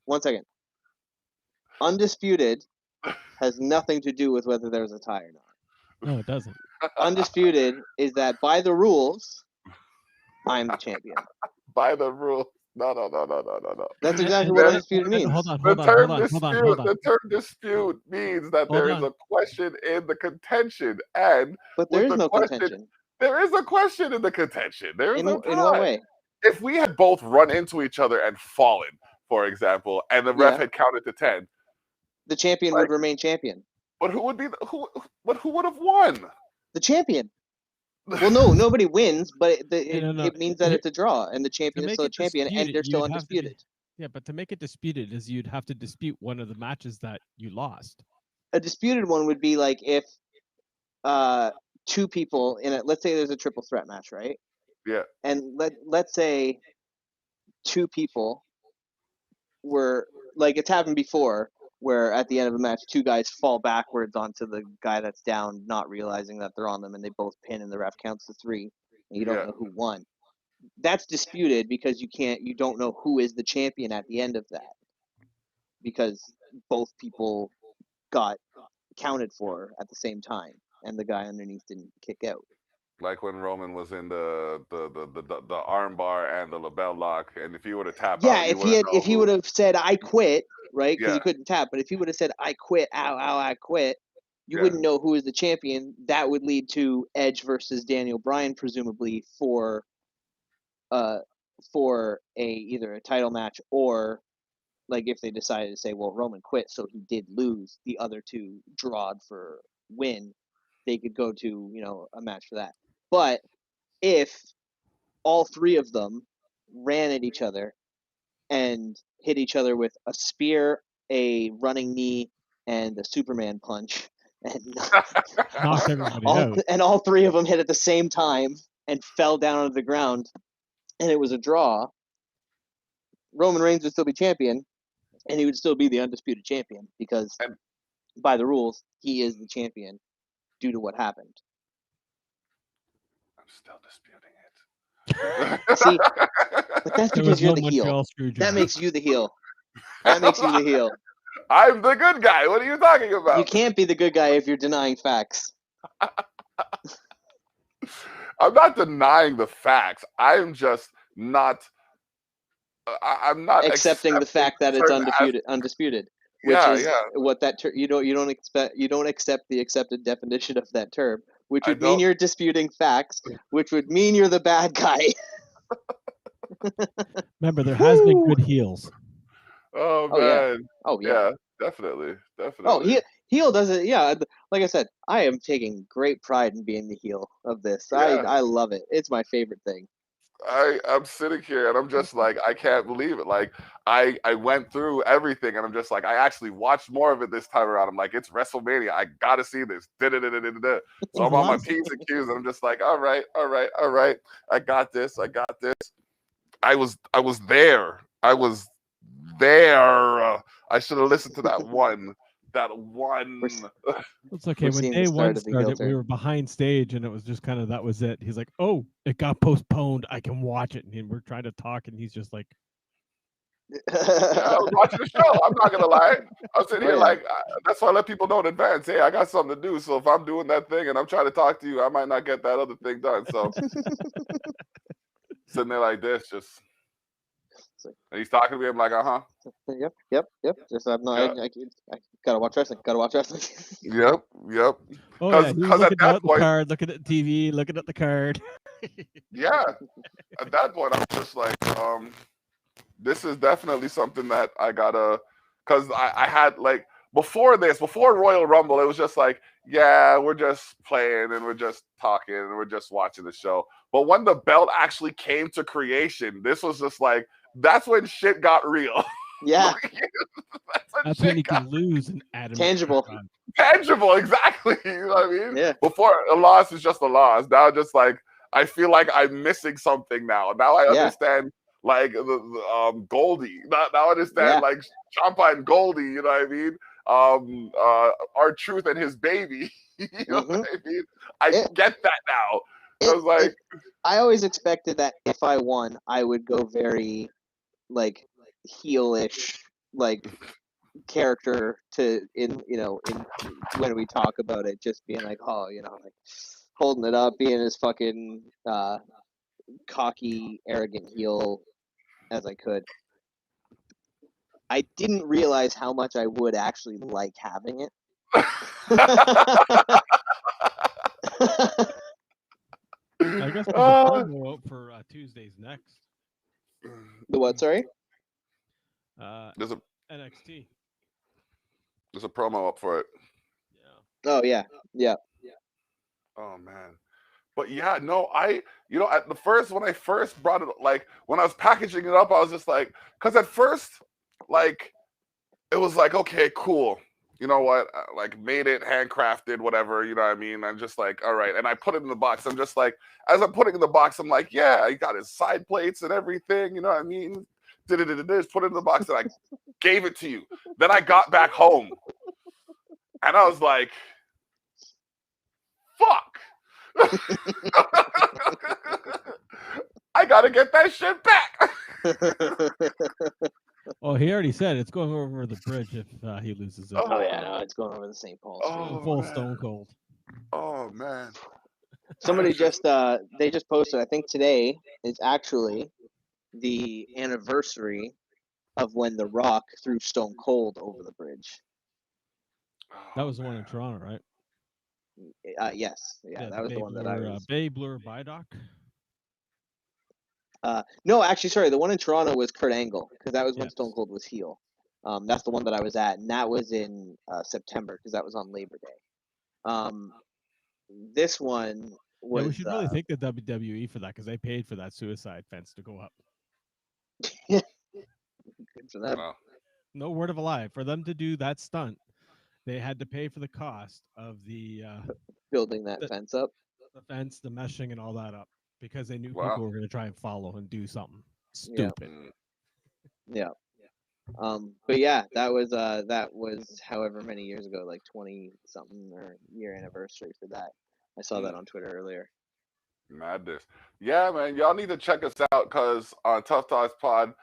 1 second. Undisputed has nothing to do with whether there's a tie or not. No, it doesn't. Undisputed is that by the rules, I'm the champion. By the rules. No. That's exactly what undisputed means. Hold on. The term dispute means that there is a question in the contention, and but there is no contention. There is a question in the contention. There is a tie. In what way? If we had both run into each other and fallen, for example, and the ref had counted to 10, the champion would remain champion. But who would be who? But who would have won? The champion. Well, no, nobody wins, but it means that it's a draw, and the champion is still a champion, and they're still undisputed. Yeah, but to make it disputed is you'd have to dispute one of the matches that you lost. A disputed one would be like if 2 people in it. Let's say there's a triple threat match, right? Yeah. And let's say 2 people were like it's happened before, where at the end of a match, 2 guys fall backwards onto the guy that's down, not realizing that they're on them, and they both pin, and the ref counts to 3, and you don't know who won. That's disputed because you don't know who is the champion at the end of that, because both people got counted for at the same time, and the guy underneath didn't kick out. Like when Roman was in the arm bar and the label lock, and if he would have tapped out, if he would have said I quit, right? Because he couldn't tap, but if he would have said I quit, I quit, you wouldn't know who is the champion. That would lead to Edge versus Daniel Bryan, presumably for either a title match, or like if they decided to say, well, Roman quit, so he did lose, the other 2 drawed for win, they could go to a match for that. But if all 3 of them ran at each other and hit each other with a spear, a running knee, and a Superman punch, and knocked everybody out, and all 3 of them hit at the same time and fell down onto the ground, and it was a draw, Roman Reigns would still be champion, and he would still be the undisputed champion because, And- by the rules, he is the champion due to what happened. I'm still disputing it. See, but that's There because was you're no the heel. Montreal Screwjob. That makes you the heel. That makes you the heel. I'm the good guy. What are you talking about? You can't be the good guy if you're denying facts. I'm not denying the facts. I'm just not. I'm not Accepting the fact that it's certain undisputed, which Yeah, is yeah. what that you don't accept the accepted definition of that term, which I would mean don't- you're disputing facts, which would mean you're the bad guy. Remember, there has been good heels. Oh Oh, yeah. man. Oh yeah. Yeah, definitely. Oh, heel does it. Yeah, like I said, I am taking great pride in being the heel of this. Yeah. I love it. It's my favorite thing. I'm sitting here and I'm just like, I can't believe it. Like I went through everything and I'm just like, I actually watched more of it this time around. I'm like, it's WrestleMania. I gotta see this. Da-da-da-da-da-da. So I'm on my P's and Q's and I'm just like, all right. I got this. I was there. I was there. I should have listened to that one. It's okay. We're When seeing the day start one of the heel started, we turn. were behind stage, and it was just kind of that was it. He's like, "Oh, it got postponed. I can watch it." And we're trying to talk, and he's just like, Yeah, I was watching the show. I'm not gonna lie. I'm sitting here yeah. like that's why I let people know in advance. Hey, I got something to do. So if I'm doing that thing and I'm trying to talk to you, I might not get that other thing done. So sitting there like this, just and he's talking to me. I'm like, Yep. Just I gotta watch wrestling. Yep. "Oh yeah." He was Because at looking that at the point, card, looking at TV, looking at the card. yeah, at that point, I'm just like, this is definitely something that I gotta, because I had like before Royal Rumble, it was just like, yeah, we're just playing and we're just talking and we're just watching the show. But when the belt actually came to creation, this was just like, that's when shit got real. Yeah. That's when you can lose and add him Tangible. Tangible, exactly. You know what I mean? Yeah. Before a loss is just a loss. Now, just like I feel like I'm missing something now. Now I understand like the Goldie. Now I understand like Champa and Goldie. You know what I mean? R-Truth and his baby. You know what I mean? I get that now. I was like, I always expected that if I won, I would go very like heelish, like character in when we talk about it, just being like, oh, like holding it up, being as fucking cocky, arrogant heel as I could. I didn't realize how much I would actually like having it. I guess there's a promo out for Tuesdays next. The what? Sorry. There's a NXT. There's a promo up for it. Yeah. Oh yeah. Oh man. But yeah, no, at the first, when I first brought it, like when I was packaging it up, I was just like, because at first, like, it was like, okay, cool. You know what? Like, made it, handcrafted, whatever, you know what I mean? I'm just like, all right. And I put it in the box. I'm just like, as I'm putting it in the box, I'm like, yeah, I got his side plates and everything, you know what I mean? Put it in the box and I gave it to you. Then I got back home and I was like, fuck. I gotta get that shit back. Oh, he already said it's going over the bridge if he loses it. Oh yeah, no, it's going over the St. Paul Street. Full Stone Cold. Oh man. Somebody just they just posted, I think today is actually the anniversary of when The Rock threw Stone Cold over the bridge. That was the one in Toronto, right? Yes. Yeah, that was the one that I was. Bay Blur Vidoc? No, actually, sorry. The one in Toronto was Kurt Angle, because that was when Yes. Stone Cold was heel. That's the one that I was at, and that was in September, because that was on Labor Day. This one was... Yeah, we should really thank the WWE for that, because they paid for that suicide fence to go up. Good for them. Wow. No word of a lie. For them to do that stunt, they had to pay for the cost of the building that fence up. the fence, the meshing, and all that up. because they knew Wow. people were going to try and follow and do something Yeah. stupid. Yeah. But yeah, that was however many years ago, like 20 something or year anniversary for that. I saw that on Twitter earlier. Madness. Yeah, man. Y'all need to check us out because on Tough Talks Pod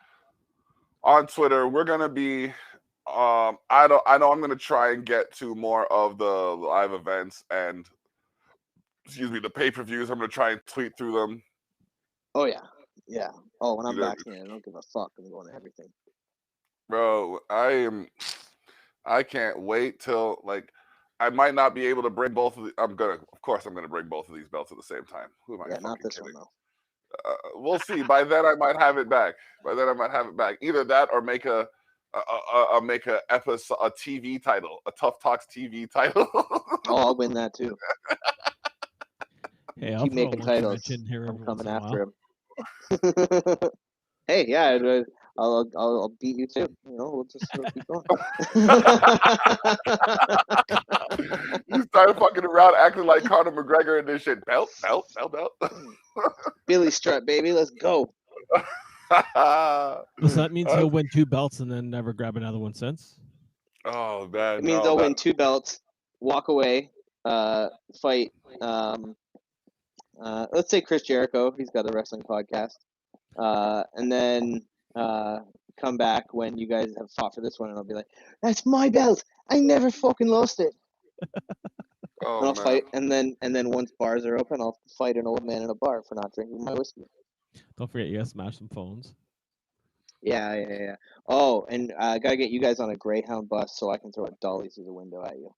on Twitter, we're gonna be. I know I'm gonna try and get to more of the live events and the pay-per-views. I'm gonna try and tweet through them. Oh yeah, yeah. Oh, when I'm Either- vaccinated, I don't give a fuck. I'm going to everything. Bro, I can't wait till I might not be able to bring both of I'm gonna bring both of these belts at the same time. Who am I Yeah, not fucking this kidding? one though. We'll see. By then I might have it back. Either that or make a episode, a TV title, a Tough Talks TV title. Oh, I'll win that too. Hey, I'll Keep throw a making monkey titles. wrench in here I'm every once coming in a after while. him. Hey, yeah, I'll beat you too. We'll just keep going. You started fucking around acting like Conor McGregor and this shit. Belt. Billy Strut, baby, let's go. So that means he'll win 2 belts and then never grab another one since? Oh man, It means they'll win 2 belts, walk away, fight. Let's say Chris Jericho. He's got a wrestling podcast, and then come back when you guys have fought for this one, and I'll be like, "That's my belt. I never fucking lost it." Oh, and I'll man. fight, and then once bars are open, I'll fight an old man in a bar for not drinking my whiskey. Don't forget you gotta smash some phones. Yeah. Oh, and I gotta get you guys on a Greyhound bus so I can throw a dolly through the window at you.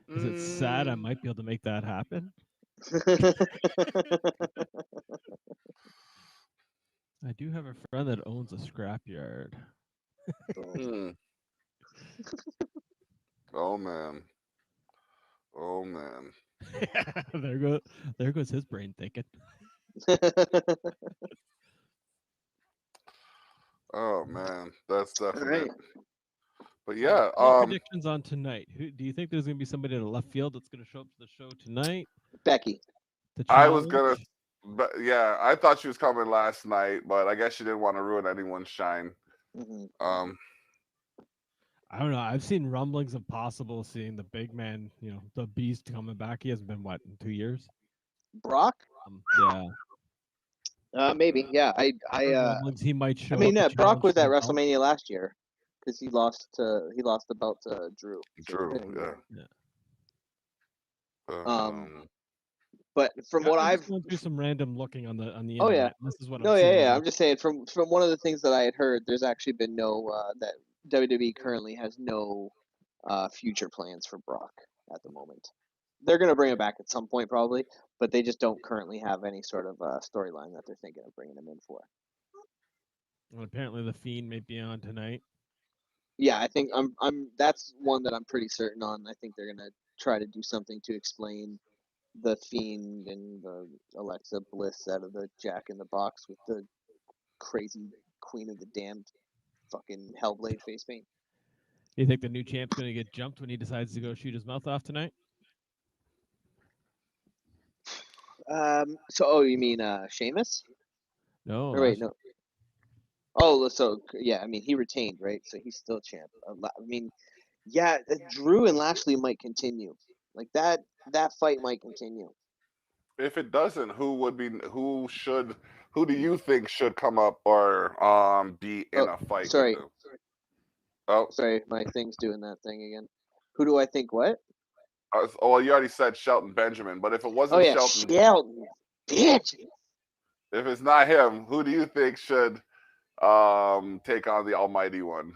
Is it sad I might be able to make that happen? I do have a friend that owns a scrapyard. Oh man. There goes his brain thinking. Oh man, that's definite. Right. But yeah, predictions on tonight. Who do you think there's gonna be somebody in the left field that's gonna show up to the show tonight? Becky. I was gonna, but yeah, I thought she was coming last night, but I guess she didn't want to ruin anyone's shine. Mm-hmm. I don't know. I've seen rumblings of possible seeing the big man, the beast coming back. He hasn't been in 2 years. Brock? Yeah. Maybe. Yeah. rumblings he might show. I mean, up to Brock was at challenge for the belt. WrestleMania last year because he lost the belt to Drew. Yeah. But from what I'm I've just going through some random looking on the internet. Oh yeah. This is what No, I'm seeing. yeah. I'm just saying from one of the things that I had heard, there's actually been no that WWE currently has no future plans for Brock at the moment. They're gonna bring him back at some point probably, but they just don't currently have any sort of storyline that they're thinking of bringing him in for. Well, apparently the Fiend may be on tonight. Yeah, I think I'm. That's one that I'm pretty certain on. I think they're gonna try to do something to explain the Fiend and the Alexa Bliss out of the Jack in the Box with the crazy Queen of the Damned fucking Hellblade face paint. Do you think the new champ's going to get jumped when he decides to go shoot his mouth off tonight? You mean Sheamus? No. Or wait, no. Oh, so yeah, I mean he retained, right? So he's still champ. I mean, yeah, Drew and Lashley might continue. Like that fight might continue. If it doesn't, who do you think should come up or be in a fight sorry. with them? Oh, sorry, my thing's doing that thing again. Who do I think what? Well, you already said Shelton Benjamin, but if it wasn't Shelton, bitch. If it's not him, who do you think should take on the Almighty One?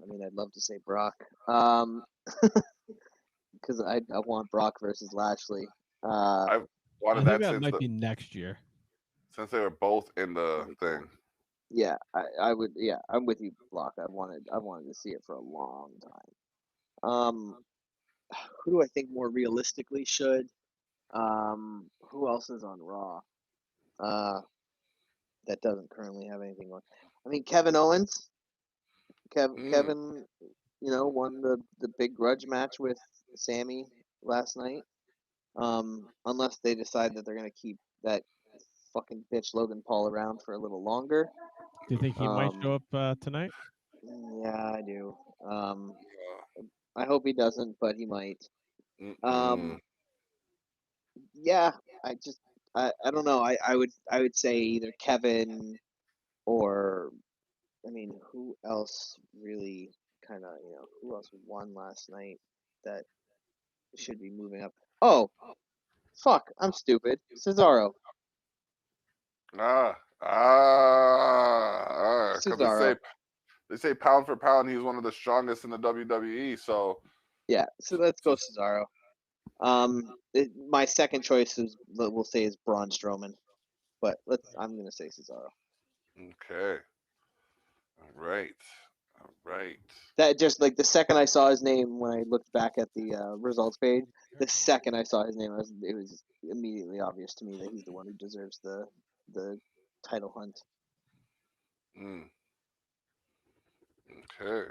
I mean, I'd love to say Brock, because I want Brock versus Lashley. I wanted think that that might be next year, since they were both in the thing. Yeah, I would. Yeah, I'm with you, Block. I wanted to see it for a long time. Who do I think more realistically should? Who else is on Raw? That doesn't currently have anything on. I mean, Kevin Owens. Kevin, won the big grudge match with Sammy last night. Unless they decide that they're gonna keep that fucking bitch Logan Paul around for a little longer. Do you think he might show up tonight? Yeah, I do. I hope he doesn't, but he might. Yeah, I don't know. I would say either Kevin or who else really kind of who else won last night that should be moving up. Oh, fuck! I'm stupid. Cesaro. Because Cesaro. they say pound for pound he's one of the strongest in the WWE. So Yeah, so let's go Cesaro. My second choice we'll say is Braun Strowman, but I'm gonna say Cesaro. Okay. All right. That just like the second I saw his name when I looked back at the results page, the second I saw his name, it was immediately obvious to me that he's the one who deserves the title hunt. Okay.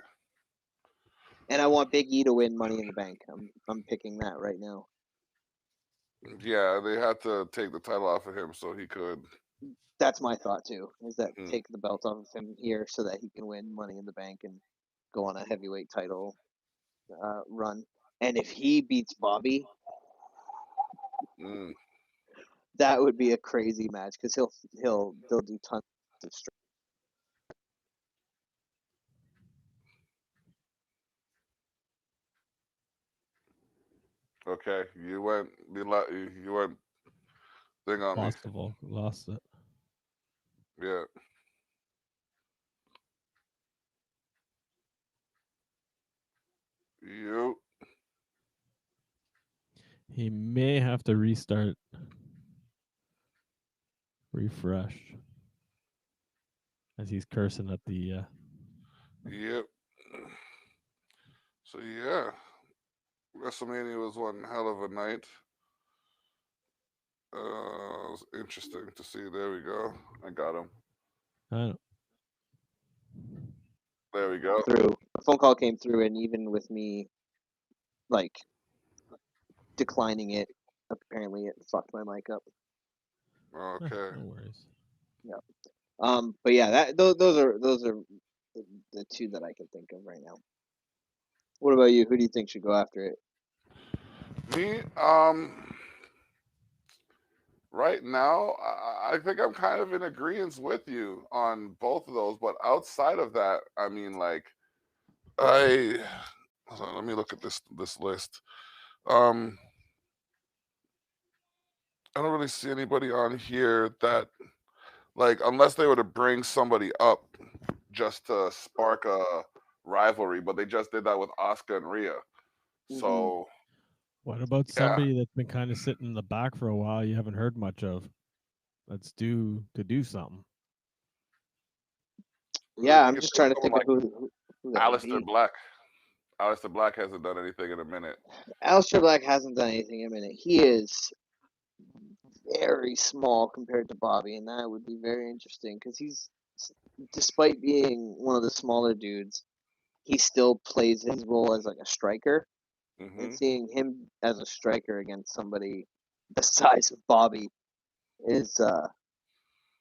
And I want Big E to win Money in the Bank. I'm picking that right now. Yeah, they had to take the title off of him so he could. That's my thought too. Is that take the belt off of him here so that he can win Money in the Bank and go on a heavyweight title run. And if he beats Bobby, that would be a crazy match because they'll do tons of strength. Okay, you went thing on me. Lost it. Yeah. You. He may have to restart. Refresh. As he's cursing at the. Yep. So yeah, WrestleMania was one hell of a night. It was interesting to see. There we go. I got him. There we go. A phone call came through, and even with me, like declining it, apparently it fucked my mic up. Okay. No worries. Yeah. But yeah, those are the two that I can think of right now. What about you? Who do you think should go after it? Me, right now, I think I'm kind of in agreement with you on both of those. But outside of that, I mean, like, hold on, let me look at this list. I don't really see anybody on here that, like, unless they were to bring somebody up just to spark a rivalry, but they just did that with Asuka and Rhea. So, what about somebody that's been kind of sitting in the back for a while you haven't heard much of? Let's do something. Yeah, I'm just trying to think of who Aleister Black. Aleister Black hasn't done anything in a minute. Aleister Black hasn't done anything in a minute. He is very small compared to Bobby, and that would be very interesting because he's, despite being one of the smaller dudes, he still plays his role as like a striker. And seeing him as a striker against somebody the size of Bobby is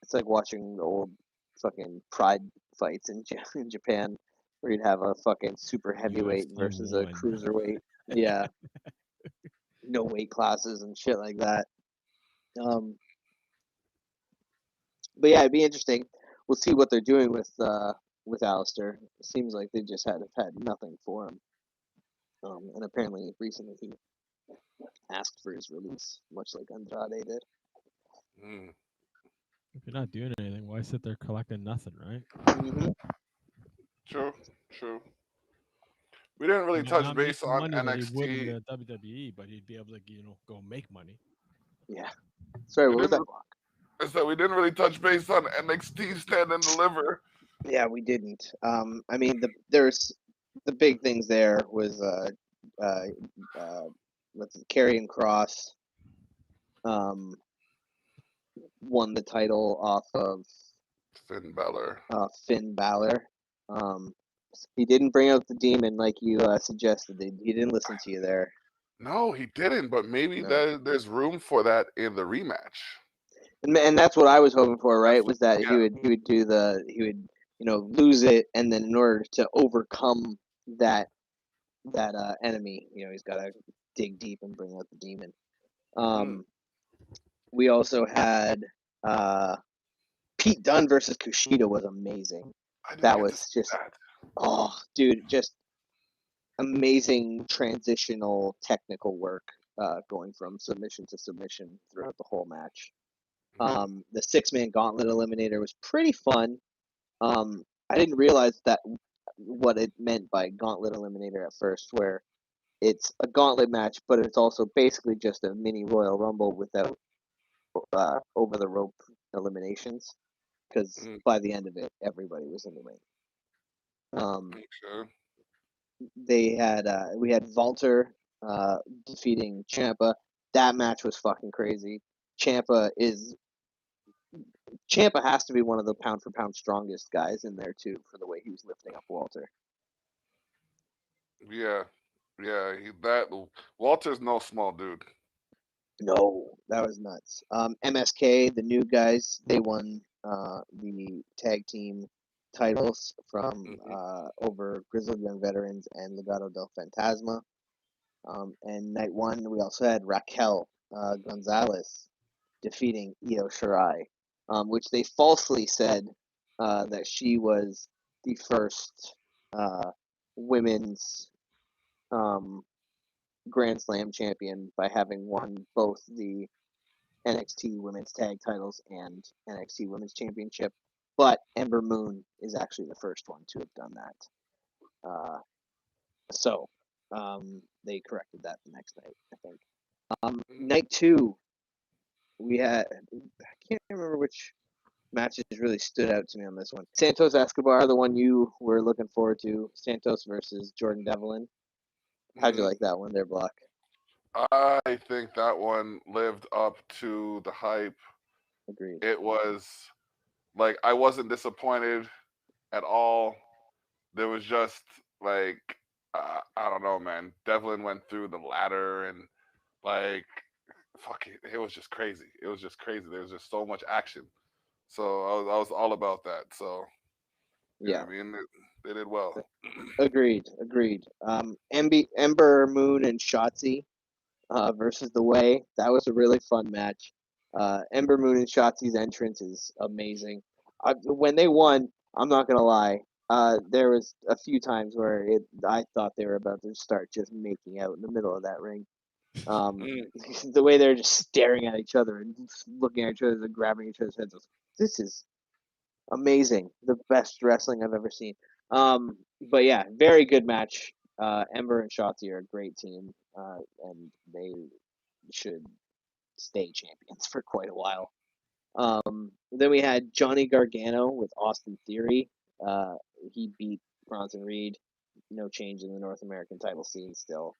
it's like watching the old fucking Pride fights in Japan where you'd have a fucking super heavyweight versus a cruiserweight. Yeah. No weight classes and shit like that. But yeah, it'd be interesting. We'll see what they're doing with Aleister. It seems like they just had nothing for him. And apparently recently he asked for his release, much like Andrade did. If you're not doing anything, why sit there collecting nothing, right? True. We didn't really touch base on money NXT. That he would in the WWE, but he'd be able to, go make money. Yeah. Sorry, what was that block? I said we didn't really touch base on NXT Stand and Deliver. Yeah, we didn't. I mean, there's the big things there was Karrion Kross won the title off of Finn Balor. Finn Balor. He didn't bring out the demon like you suggested. He didn't listen to you there. No, he didn't. But maybe No. there's room for that in the rematch. And that's what I was hoping for, right? Was that Yeah. he would lose it, and then in order to overcome that enemy, he's got to dig deep and bring out the demon. We also had Pete Dunne versus Kushida was amazing. I didn't That get to was see just that. dude, just amazing transitional technical work going from submission to submission throughout the whole match. The 6-man Gauntlet Eliminator was pretty fun. I didn't realize that what it meant by Gauntlet Eliminator at first, where it's a gauntlet match, but it's also basically just a mini Royal Rumble without over the rope eliminations, because by the end of it, everybody was in the ring. Okay. We had Walter defeating Ciampa. That match was fucking crazy. Ciampa has to be one of the pound for pound strongest guys in there too, for the way he was lifting up Walter. Yeah, Walter's no small dude. No, that was nuts. MSK, the new guys, they won the tag team titles from over Grizzled Young Veterans and Legado del Fantasma. And night one, we also had Raquel Gonzalez defeating Io Shirai, which they falsely said that she was the first women's Grand Slam champion by having won both the NXT Women's Tag Titles and NXT Women's Championship. But Ember Moon is actually the first one to have done that. So they corrected that the next night, I think. Night two, we had, I can't remember which matches really stood out to me on this one. Santos Escobar, the one you were looking forward to, Santos versus Jordan Devlin. How'd you like that one there, Block? I think that one lived up to the hype. Agreed. It was like I wasn't disappointed at all. There was just like I don't know, man. Devlin went through the ladder and like fuck it was just crazy. It was just crazy. There was just so much action. So I was all about that. So yeah, I mean they did well. Agreed. Ember Moon and Shotzi versus The Way. That was a really fun match. Ember Moon and Shotzi's entrance is amazing. When they won, I'm not gonna lie. There was a few times where I thought they were about to start just making out in the middle of that ring. The way they're just staring at each other and looking at each other and grabbing each other's heads. This is amazing. The best wrestling I've ever seen. But yeah, very good match. Ember and Shotzi are a great team, and they should stay champions for quite a while. Then we had Johnny Gargano with Austin Theory. He beat Bronson Reed. No change in the North American title scene still.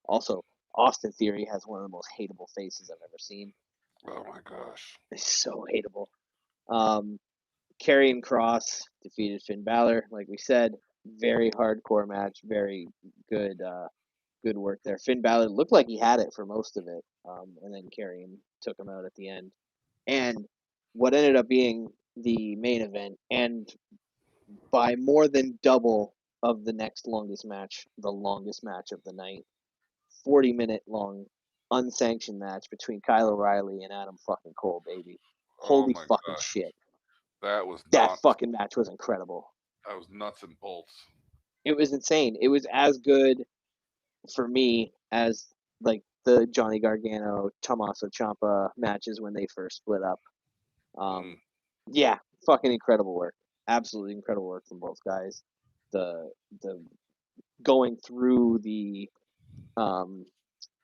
Also, Austin Theory has one of the most hateable faces I've ever seen. Oh my gosh. It's so hateable. Karrion Kross defeated Finn Balor, like we said. Very hardcore match. Very good good work there. Finn Balor looked like he had it for most of it, and then Karrion took him out at the end. And what ended up being the main event, and by more than double of the next longest match, the longest match of the night, 40-minute long unsanctioned match between Kyle O'Reilly and Adam fucking Cole, baby. Holy fucking gosh. shit. That was That nuts. fucking match was incredible. That was nuts and bolts. It was insane. It was as good for me as like the Johnny Gargano Tommaso Ciampa matches when they first split up. Yeah, fucking incredible work. Absolutely incredible work from both guys. The going through the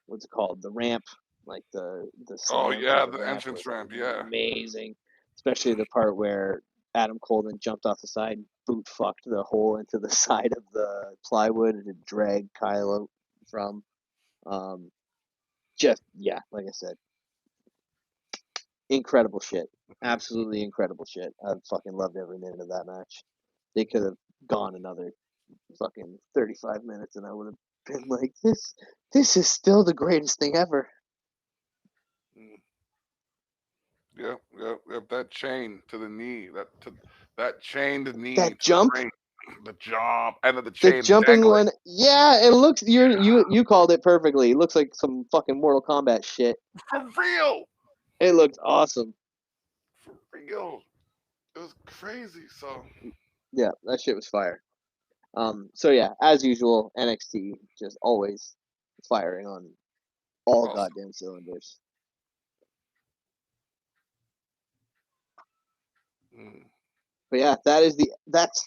what's it called? The ramp, like the slam through the ramp entrance was ramp, yeah. amazing. Especially the part where Adam Cole jumped off the side, boot fucked the hole into the side of the plywood and it dragged Kyle out from. Just yeah, like I said, incredible shit. Absolutely incredible shit. I fucking loved every minute of that match. They could have gone another fucking 35 minutes, and I would have been like, this is still the greatest thing ever. Yep. That chain to the knee, that chained knee, That to jump? the ring, the jump, and then the The chain jumping dangling. one, yeah, it looks. You called it perfectly. It looks like some fucking Mortal Kombat shit. For real. It looked awesome. For real. It was crazy. So Yeah, that shit was fire. So yeah, as usual, NXT just always firing on all awesome. goddamn cylinders. But yeah, that's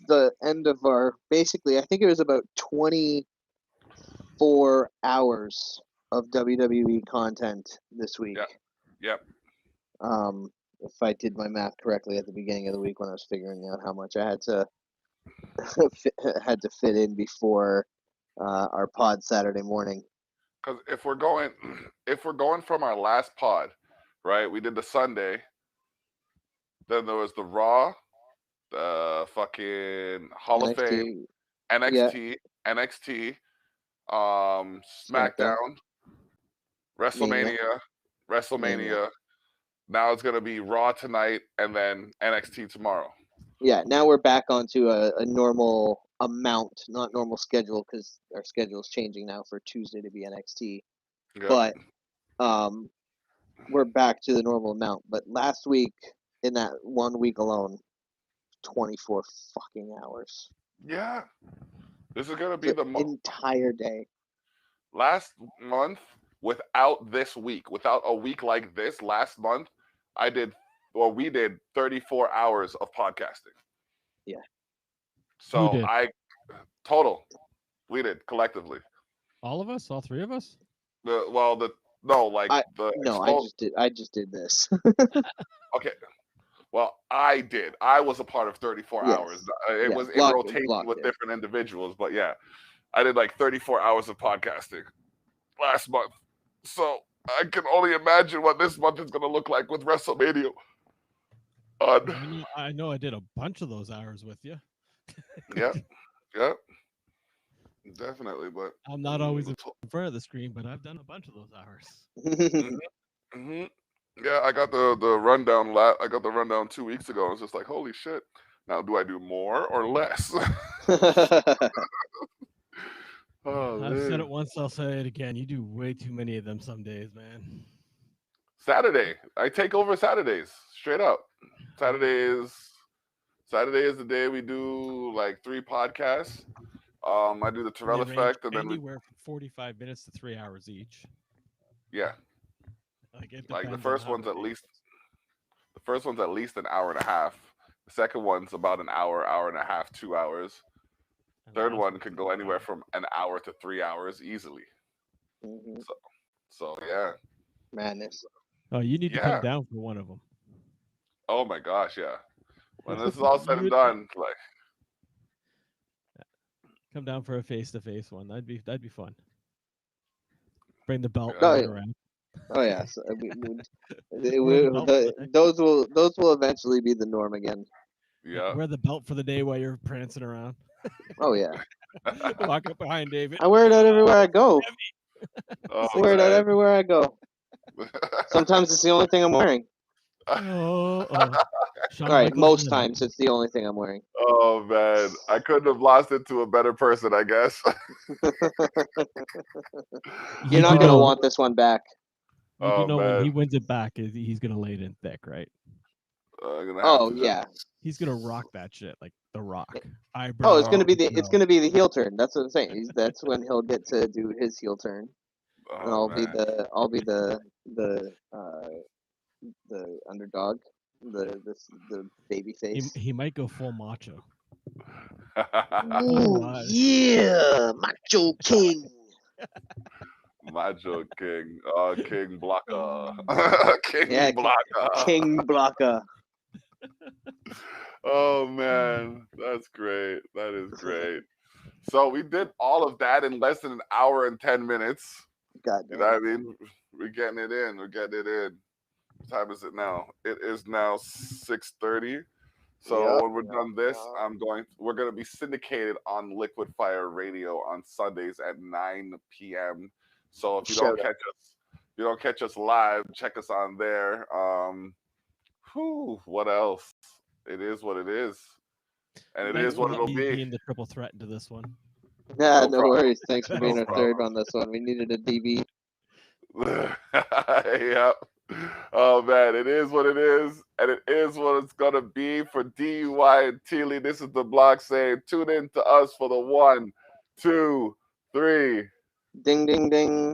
the end of our, basically, I think it was about 24 hours of WWE content this week. Yep. If I did my math correctly at the beginning of the week when I was figuring out how much I had to fit in before our pod Saturday morning. Because if we're going from our last pod, right? We did the Sunday. Then there was the Raw, the fucking Hall of Fame, NXT, SmackDown, WrestleMania. Now it's gonna be Raw tonight and then NXT tomorrow. Yeah, now we're back onto a normal amount, not normal schedule, because our schedule is changing now for Tuesday to be NXT. Yep. But we're back to the normal amount. But last week, in that 1 week alone, 24 fucking hours. Yeah. This is gonna be the entire day. Last month, without this week, without a week like this, last month, we did 34 hours of podcasting. Yeah. So we did collectively. All of us? All three of us? I just did this. Okay. Well, I did. I was a part of 34 hours. It was in rotation with different individuals, but yeah, I did like 34 hours of podcasting last month. So I can only imagine what this month is going to look like with WrestleMania. I know I did a bunch of those hours with you. Yep. Definitely, but I'm not always in front of the screen, but I've done a bunch of those hours. Mm-hmm. Yeah, I got the rundown. I got the rundown 2 weeks ago. I was just like, holy shit! Now, do I do more or less? I've said it once. I'll say it again. You do way too many of them some days, man. Saturday, I take over Saturdays straight up. Saturday is the day we do like 3 podcasts. I do the Terrell effect, and then anywhere from 45 minutes to 3 hours each. Yeah, like the first one's at least an hour and a half. The second one's about an hour and a half, 2 hours. Third one can go anywhere from an hour to 3 hours easily. Mm-hmm. So yeah, madness. Oh, you need to come down for one of them. Oh my gosh, yeah. When this is all said and done, like, come down for a face-to-face one. That'd be fun. Bring the belt around. Oh yeah, so those will eventually be the norm again. Yeah. Wear the belt for the day while you're prancing around. Oh yeah. Walk up behind David. I wear it out everywhere I go. Wear it out everywhere I go. Sometimes it's the only thing I'm wearing. All right, most times it's the only thing I'm wearing. Oh man, I couldn't have lost it to a better person, I guess. You're not gonna want this one back. You do know when he wins it back, he's gonna lay it in thick, right? Yeah. He's gonna rock that shit like The Rock. Oh, it's gonna be the heel turn. That's what I'm saying. That's when he'll get to do his heel turn, and I'll be the underdog, the baby face. He might go full macho. Ooh, yeah, Macho King. Macho King, King Blocker, King Blocker. Oh man, that's great. That is great. So we did all of that in less than an hour and 10 minutes. God damn. You know what I mean? We're getting it in. What time is it now? It is now 6:30. So Yep. when we're done this, we're gonna be syndicated on Liquid Fire Radio on Sundays at 9 p.m. So if you don't Shout out. catch us live, check us on there. What else? It is what it is, and it Thanks is for what it'll me be. being the triple threat into this one. Yeah, No no problem. worries. Thanks for being No our problem. third on this one. We needed a DB. Yep. Oh man, it is what it is, and it is what it's gonna be for DUI and Thili. This is the block saying, tune in to us for the 1, 2, 3. Ding, ding, ding.